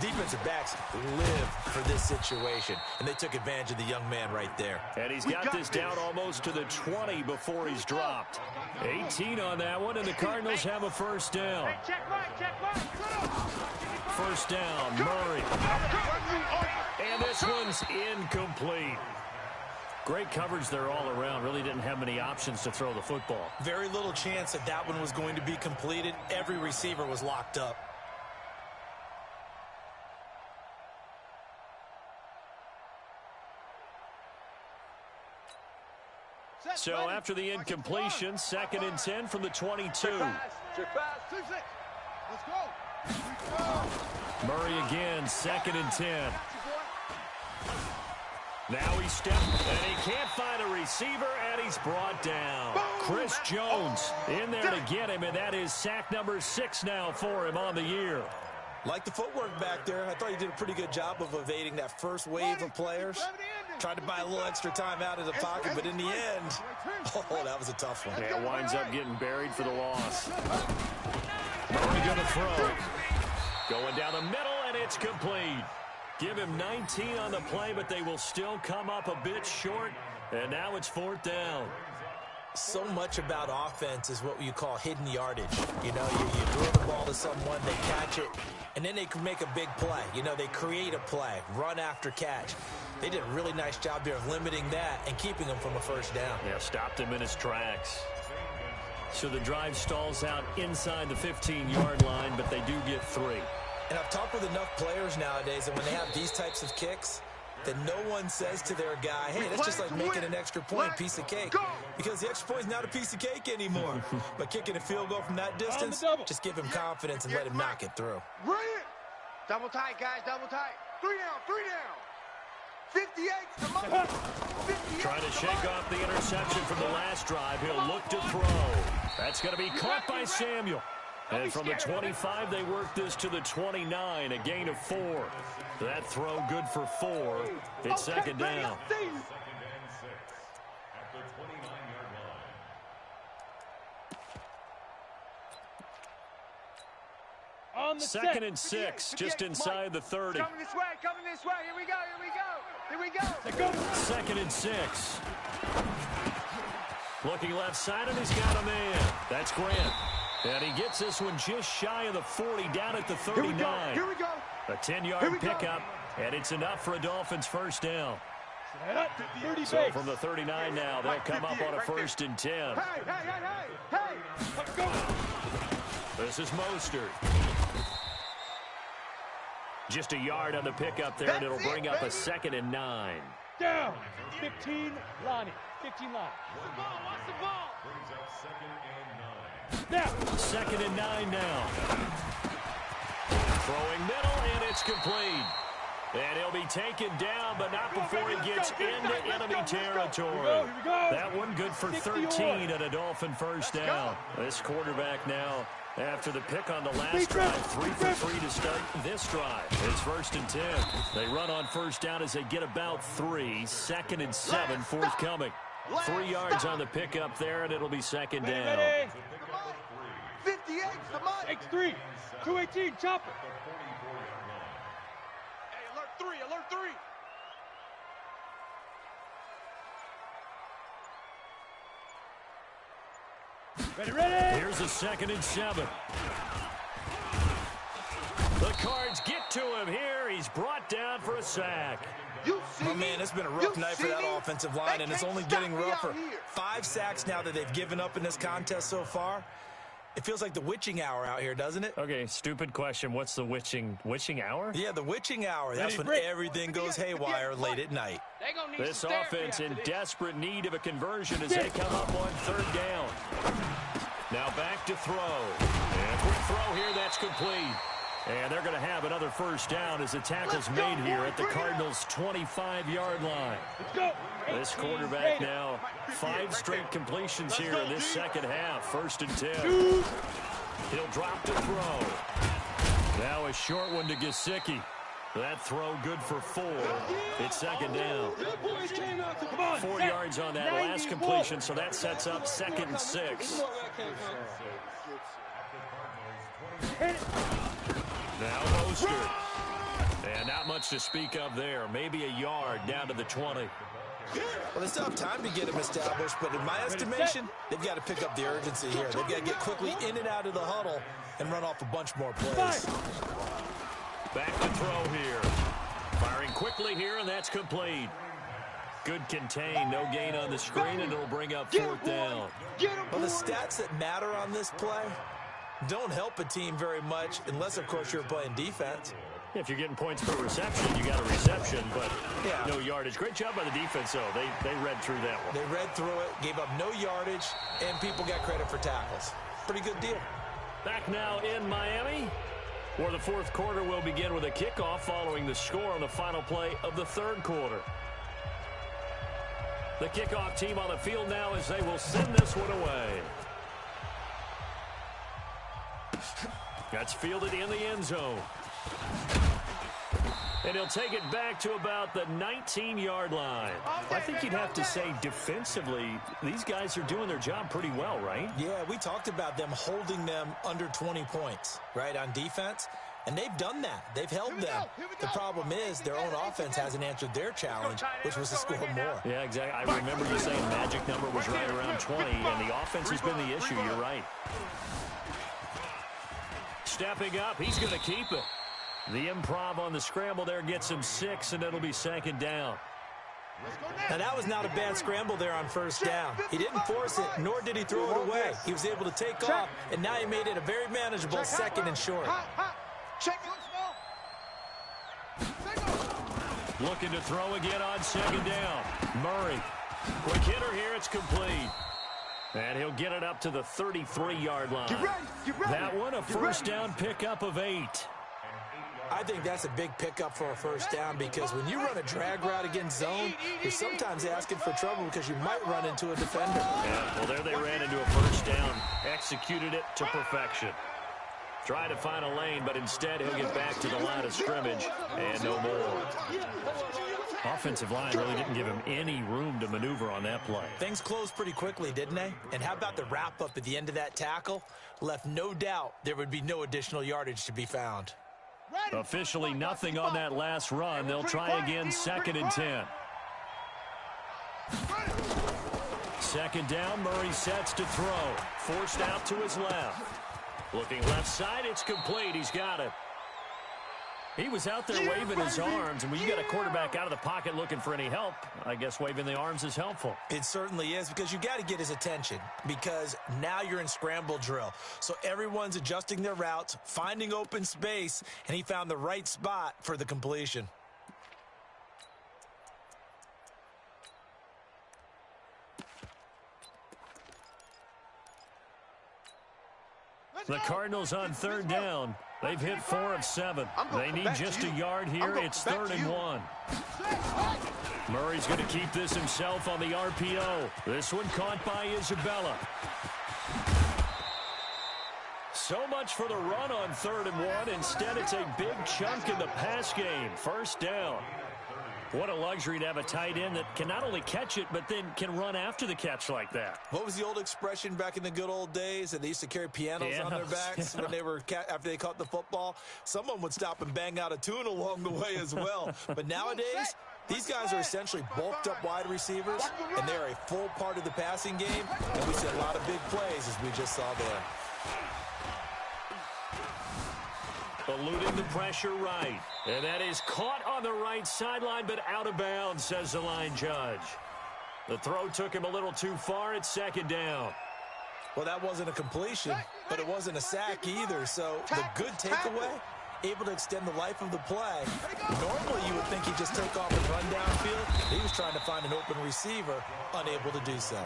Defensive backs live for this situation, and they took advantage of the young man right there. And he's got this down almost to the 20 before he's dropped. 18 on that one, and the Cardinals have a first down. Check right, check right. First down, Murray. And this one's incomplete. Great coverage there all around. Really didn't have many options to throw the football. Very little chance that that one was going to be completed. Every receiver was locked up. So after the incompletion, 2nd and 10 from the 22. Check pass. 6-6. Let's go. Murray again, 2nd and 10. Now he stepped, and he can't find a receiver, and he's brought down. Boom. Chris Jones in there to get him, and that is sack number 6 now for him on the year. Like the footwork back there, I thought he did a pretty good job of evading that first wave of players. Tried to buy a little extra time out of the pocket, but in the end, oh, that was a tough one. Yeah, winds up getting buried for the loss. Murray going to throw. Going down the middle, and it's complete. Give him 19 on the play, but they will still come up a bit short, and now it's 4th down. So much about offense is what you call hidden yardage. You know, you throw the ball to someone, they catch it, and then they can make a big play. You know, they create a play, run after catch. They did a really nice job there of limiting that and keeping him from a first down. Yeah, stopped him in his tracks. So the drive stalls out inside the 15-yard line, but they do get 3. And I've talked with enough players nowadays that when they have these types of kicks, that no one says to their guy, hey, that's just like making an extra point, piece of cake. Because the extra point is not a piece of cake anymore. But kicking a field goal from that distance, just give him confidence and let him knock it through. Bring it. Double tight, guys, double tight. 3 down, 3 down. 58's the money. 58's Trying to shake off the interception from the last drive. He'll look to throw. That's going to be caught by Samuel. And from the 25, they work this to the 29, a gain of 4. That throw good for 4. It's 2nd down. On the 2nd and 6, just inside the 30. Coming this way, coming this way. Here we go, here we go, here we go. 2nd and 6. Looking left side, and he's got a man. That's Grant. And he gets this one just shy of the 40, down at the 39. Here we go. A 10-yard pickup, and it's enough for a Dolphins first down. So from the 39 now, they'll come up on a 1st and 10. Hey. Let's go. This is Mostert. Just a yard on the pickup there, and it'll bring up a 2nd and 9. Down. 15, Lonnie. 15 line. Watch the ball. Brings up 2nd and 9. Now. 2nd and 9 now. Throwing middle, and it's complete. And he'll be taken down, but not before he gets into enemy territory. That one good for 13 and a Dolphin first down. This quarterback now, after the pick on the last drive, 3 for 3 to start this drive. It's 1st and 10. They run on first down as they get about 3. 2nd and 7, forthcoming. 3 yards on the pickup there, and it'll be 2nd down. 58's the money. X3, 218, chopper. Hey, alert 3, alert 3. Ready. Here's a 2nd and 7. The Cards get to him here. He's brought down for a sack. My man, it's been a rough night for that offensive line, and it's only getting rougher. 5 sacks now that they've given up in this contest so far. It feels like the witching hour out here, doesn't it? Okay, stupid question. What's the witching hour? Yeah, the witching hour. That's when everything goes haywire late at night. They gonna need This some therapy offense in after this. desperate need of a conversion as they come up on 3rd down. Now back to throw. And quick throw here, that's complete. And they're going to have another first down as the tackle's made here at the Cardinals' 25-yard line. This quarterback now, 5 straight completions here in this second half. 1st and 10. He'll drop to throw. Now a short one to Gesicki. That throw good for 4. It's 2nd down. 4 yards on that last completion, so that sets up 2nd and 6. Now Mostert. And not much to speak of there. Maybe a yard down to the 20. Well, they still have time to get him established, but in my estimation, they've got to pick up the urgency here. They've got to get quickly in and out of the huddle and run off a bunch more plays. Back to throw here. Firing quickly here, and that's complete. Good contain, no gain on the screen, and it'll bring up fourth down. Well, the stats that matter on this play don't help a team very much unless, of course, you're playing defense. If you're getting points per reception, you got a reception, but no yardage. Great job by the defense, though. They read through that one. They read through it, gave up no yardage, and people got credit for tackles. Pretty good deal. Back now in Miami, where the fourth quarter will begin with a kickoff following the score on the final play of the third quarter. The kickoff team on the field now as they will send this one away. That's fielded in the end zone. And he'll take it back to about the 19-yard line. I think you'd have to say defensively, these guys are doing their job pretty well, right? Yeah, we talked about them holding them under 20 points, right, on defense. And they've done that. They've held them. The problem is their own offense hasn't answered their challenge, which was to score more. Yeah, exactly. I remember you saying magic number was right around 20, and the offense has been the issue. You're right. Stepping up, he's going to keep it. The improv on the scramble there gets him 6, and it'll be second down. Now, that was not a bad scramble there on first down. He didn't force it, nor did he throw it away. He was able to take off, and now he made it a very manageable second and short. Looking to throw again on second down. Murray. Quick hitter here. It's complete. And he'll get it up to the 33-yard line. Get ready. That one, a first down pickup of 8. I think that's a big pickup for a first down because when you run a drag route against zone, you're sometimes asking for trouble because you might run into a defender. Yeah, well, there they ran into a first down. Executed it to perfection. Tried to find a lane, but instead he'll get back to the line of scrimmage and no more. Offensive line really didn't give him any room to maneuver on that play. Things closed pretty quickly, didn't they? And how about the wrap-up at the end of that tackle? Left no doubt there would be no additional yardage to be found. Officially nothing on that last run. They'll try again, 2nd and 10. Second down, Murray sets to throw. Forced out to his left. Looking left side, it's complete. He's got it. He was out there waving his arms, and when you got a quarterback out of the pocket looking for any help, I guess waving the arms is helpful. It certainly is because you got to get his attention because now you're in scramble drill. So everyone's adjusting their routes, finding open space, and he found the right spot for the completion. The Cardinals on third down. They've hit 4 of 7. They need just a yard here. It's 3rd and 1. Murray's going to keep this himself on the RPO. This one caught by Isabella. So much for the run on 3rd and 1. Instead, it's a big chunk in the pass game. First down. What a luxury to have a tight end that can not only catch it, but then can run after the catch like that. What was the old expression back in the good old days that they used to carry pianos on their backs when they were after they caught the football? Someone would stop and bang out a tune along the way as well. But nowadays, these guys are essentially bulked up wide receivers, and they're a full part of the passing game, and we see a lot of big plays as we just saw there. Eluding the pressure right. And that is caught on the right sideline, but out of bounds, says the line judge. The throw took him a little too far. It's 2nd down. Well, that wasn't a completion, but it wasn't a sack either. So the good takeaway, able to extend the life of the play. Normally, you would think he'd just take off and run downfield. He was trying to find an open receiver, unable to do so.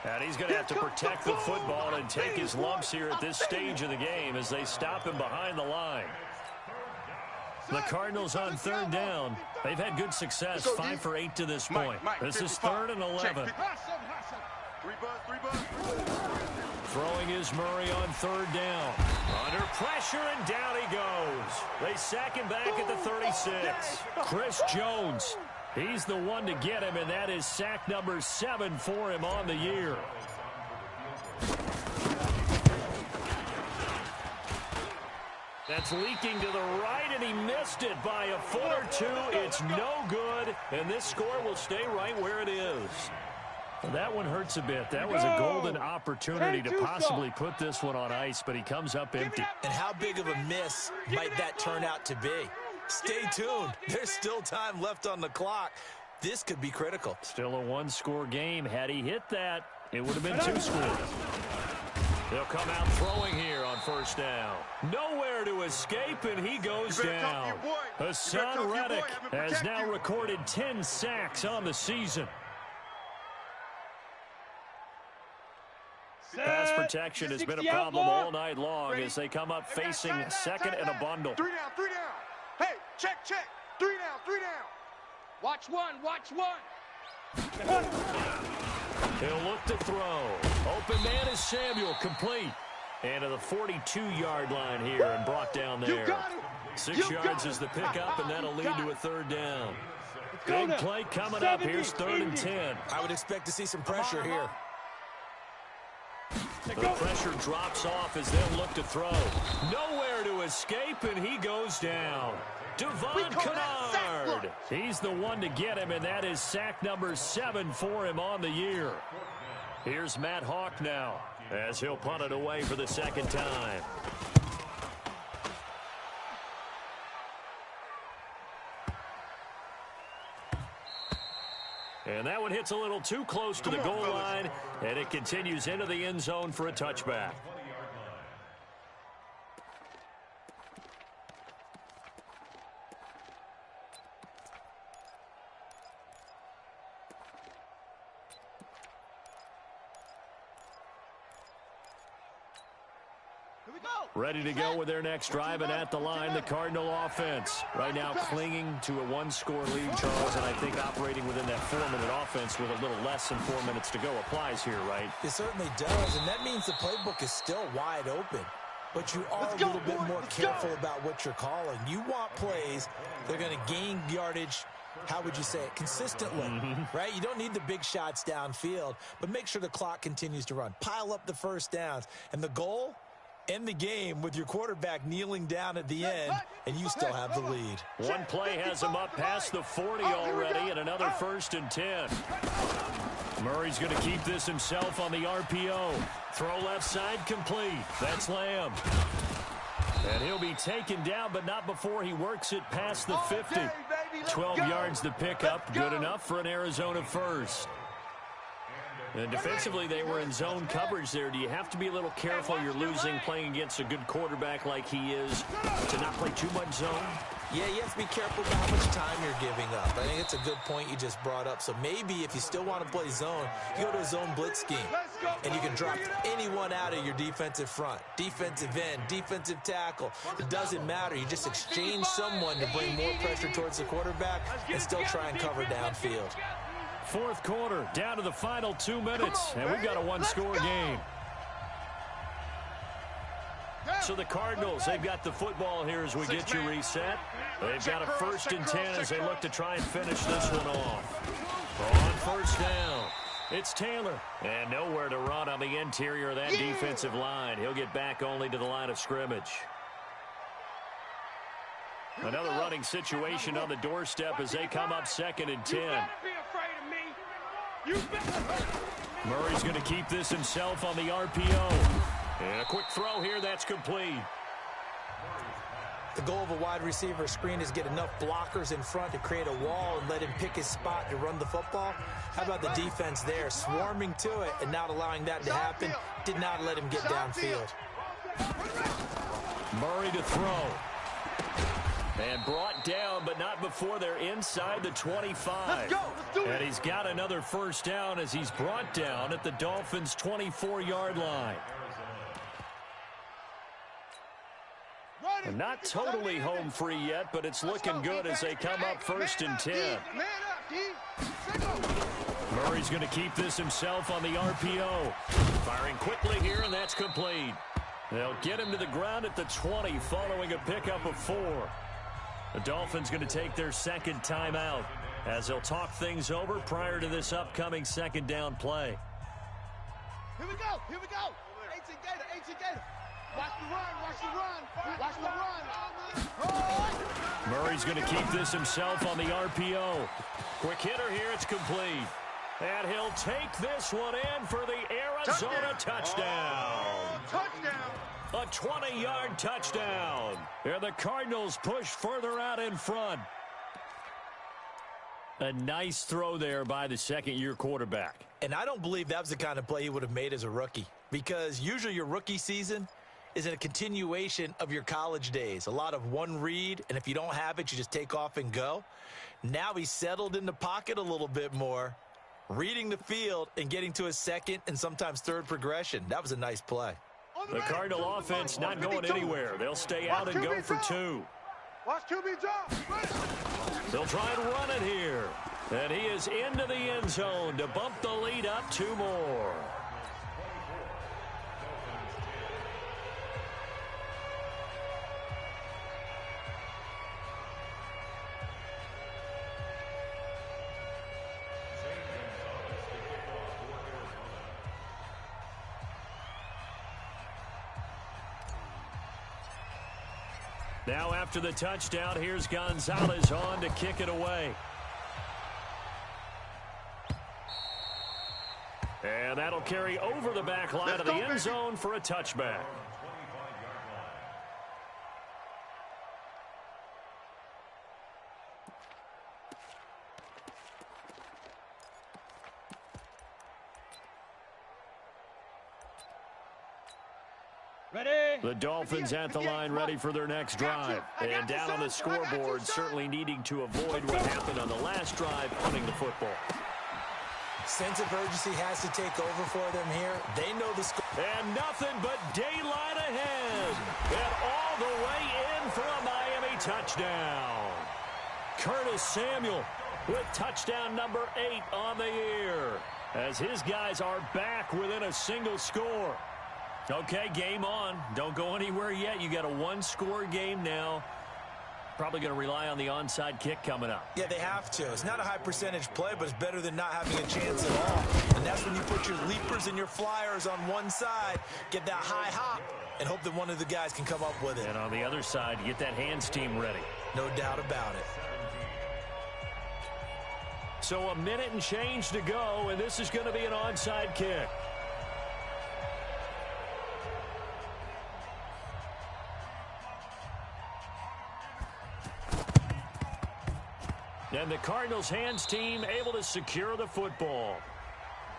And he's going to have to protect the football and take his lumps here at this stage of the game as they stop him behind the line. The Cardinals on 3rd down. They've had good success, 5 for 8 to this point. This is 3rd and 11. Throwing is Murray on 3rd down. Under pressure, and down he goes. They sack him back at the 36. Chris Jones, he's the one to get him, and that is sack number 7 for him on the year. That's leaking to the right, and he missed it by a foot or two. It's no good, and this score will stay right where it is. Well, that one hurts a bit. That was a golden opportunity to possibly put this one on ice, but he comes up empty. And how big of a miss might that turn out to be? Stay tuned. There's still time left on the clock. This could be critical. Still a one-score game. Had he hit that, it would have been 2 scores. They'll come out throwing here on first down. Nowhere to escape, and he goes down. Hassan Reddick has now recorded 10 sacks on the season. Pass protection has been a problem all night long as they come up facing second and a bundle. 3 down, 3 down. Hey, check. 3 down, 3 down. Watch one. He'll look to throw. Open man is Samuel, complete. And to the 42-yard line here and brought down there. 6 yards is the pickup, and that'll lead to a third down. Big play coming up. Here's 3rd and 10. I would expect to see some pressure here. The pressure drops off as they'll look to throw. Nowhere to escape, and he goes down. Devon Kennard. He's the one to get him, and that is sack number 7 for him on the year. Here's Matt Hawk now as he'll punt it away for the second time. And that one hits a little too close to the goal line, and it continues into the end zone for a touchback. Ready to go with their next drive, and at the line, the Cardinal offense. Right now clinging to a 1-score lead, Charles, and I think operating within that 4-minute offense with a little less than 4 minutes to go applies here, right? It certainly does, and that means the playbook is still wide open. But you are a little bit more careful about what you're calling. You want plays that are going to gain yardage, how would you say it, consistently, right? You don't need the big shots downfield, but make sure the clock continues to run. Pile up the first downs, and the goal, end the game with your quarterback kneeling down at the end, and you still have the lead. One play has him up past the 40 already, and another 1st and 10. Murray's going to keep this himself on the RPO. Throw left side complete. That's Lamb. And he'll be taken down, but not before he works it past the 50. 12 yards the pickup. Good enough for an Arizona first. And defensively, they were in zone coverage there. Do you have to be a little careful? You're losing playing against a good quarterback like he is to not play too much zone? Yeah, you have to be careful about how much time you're giving up. I think it's a good point you just brought up. So maybe if you still want to play zone, you go to a zone blitz scheme. And you can drop anyone out of your defensive front. Defensive end, defensive tackle. It doesn't matter. You just exchange someone to bring more pressure towards the quarterback and still try and cover downfield. Fourth quarter, down to the final 2 minutes, and we've got a 1-score game. So the Cardinals, they've got the football here as we get you reset. They've got a 1st and 10 as they look to try and finish this one off. On first down, it's Taylor. And nowhere to run on the interior of that defensive line. He'll get back only to the line of scrimmage. Another running situation on the doorstep as they come up 2nd and 10. Murray's going to keep this himself on the RPO. And a quick throw here, that's complete. The goal of a wide receiver screen is get enough blockers in front to create a wall and let him pick his spot to run the football. How about the defense there, swarming to it and not allowing that to happen? Did not let him get downfield. Murray to throw. And brought down, but not before they're inside the 25. And he's got another first down as he's brought down at the Dolphins' 24-yard line. And not totally home free yet, but it's looking good as they come up 1st and 10. Murray's going to keep this himself on the RPO. Firing quickly here, and that's complete. They'll get him to the ground at the 20 following a pickup of 4. The Dolphins going to take their second timeout as they'll talk things over prior to this upcoming 2nd down play. Here we go. 18 Gator. Watch the run, watch the run, watch the run. Murray's going to keep this himself on the RPO. Quick hitter here, it's complete. And he'll take this one in for the Arizona touchdown. Touchdown. A 20-yard touchdown. And the Cardinals push further out in front. A nice throw there by the second-year quarterback. And I don't believe that was the kind of play he would have made as a rookie, because usually your rookie season is a continuation of your college days. A lot of one read, and if you don't have it, you just take off and go. Now he's settled in the pocket a little bit more, reading the field and getting to a second and sometimes third progression. That was a nice play. The Cardinal offense not going anywhere. They'll stay out and go for two. Watch QB drop. They'll try and run it here. And he is into the end zone to bump the lead up two more. Now after the touchdown, here's Gonzalez on to kick it away. And that'll carry over the back line of the end zone for a touchback. Ready? The Dolphins at the line, ready for their next drive. And down on the scoreboard, certainly needing to avoid what happened on the last drive, punting the football. Sense of urgency has to take over for them here. They know the score. And nothing but daylight ahead. And all the way in for a Miami touchdown. Curtis Samuel with touchdown number 8 on the year, as his guys are back within a single score. Okay, game on. Don't go anywhere yet. You got a one-score game now. Probably going to rely on the onside kick coming up. Yeah, they have to. It's not a high percentage play, but it's better than not having a chance at all. And that's when you put your leapers and your flyers on one side, get that high hop, and hope that one of the guys can come up with it. And on the other side, you get that hands team ready. No doubt about it. So a minute and change to go, and this is going to be an onside kick. And the Cardinals hands team able to secure the football.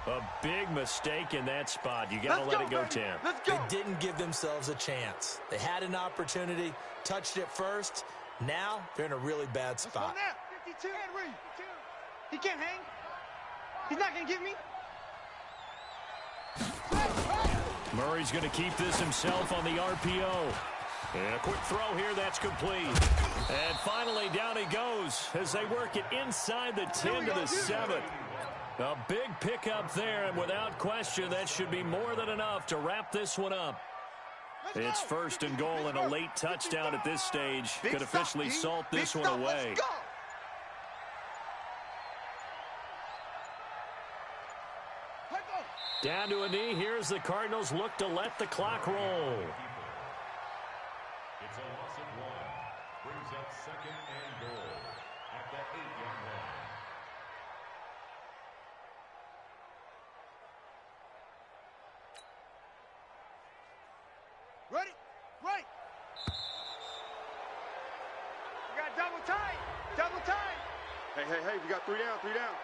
A big mistake in that spot. You got to let it go, Tim. They didn't give themselves a chance. They had an opportunity, touched it first. Now they're in a really bad spot. 52. He can't hang. He's not going to give me. Murray's going to keep this himself on the RPO. And a quick throw here, that's complete. And finally, down he goes as they work it inside the 10 to the 7. A big pickup there, and without question, that should be more than enough to wrap this one up. It's first and goal, and a late touchdown at this stage could officially salt this one away. Down to a knee. Here's the Cardinals look to let the clock roll. It's a loss of 1. Brings up second and goal at the 8-yard line. Ready? Right. We got double time. Double time. Hey, we got 3 down, 3 down.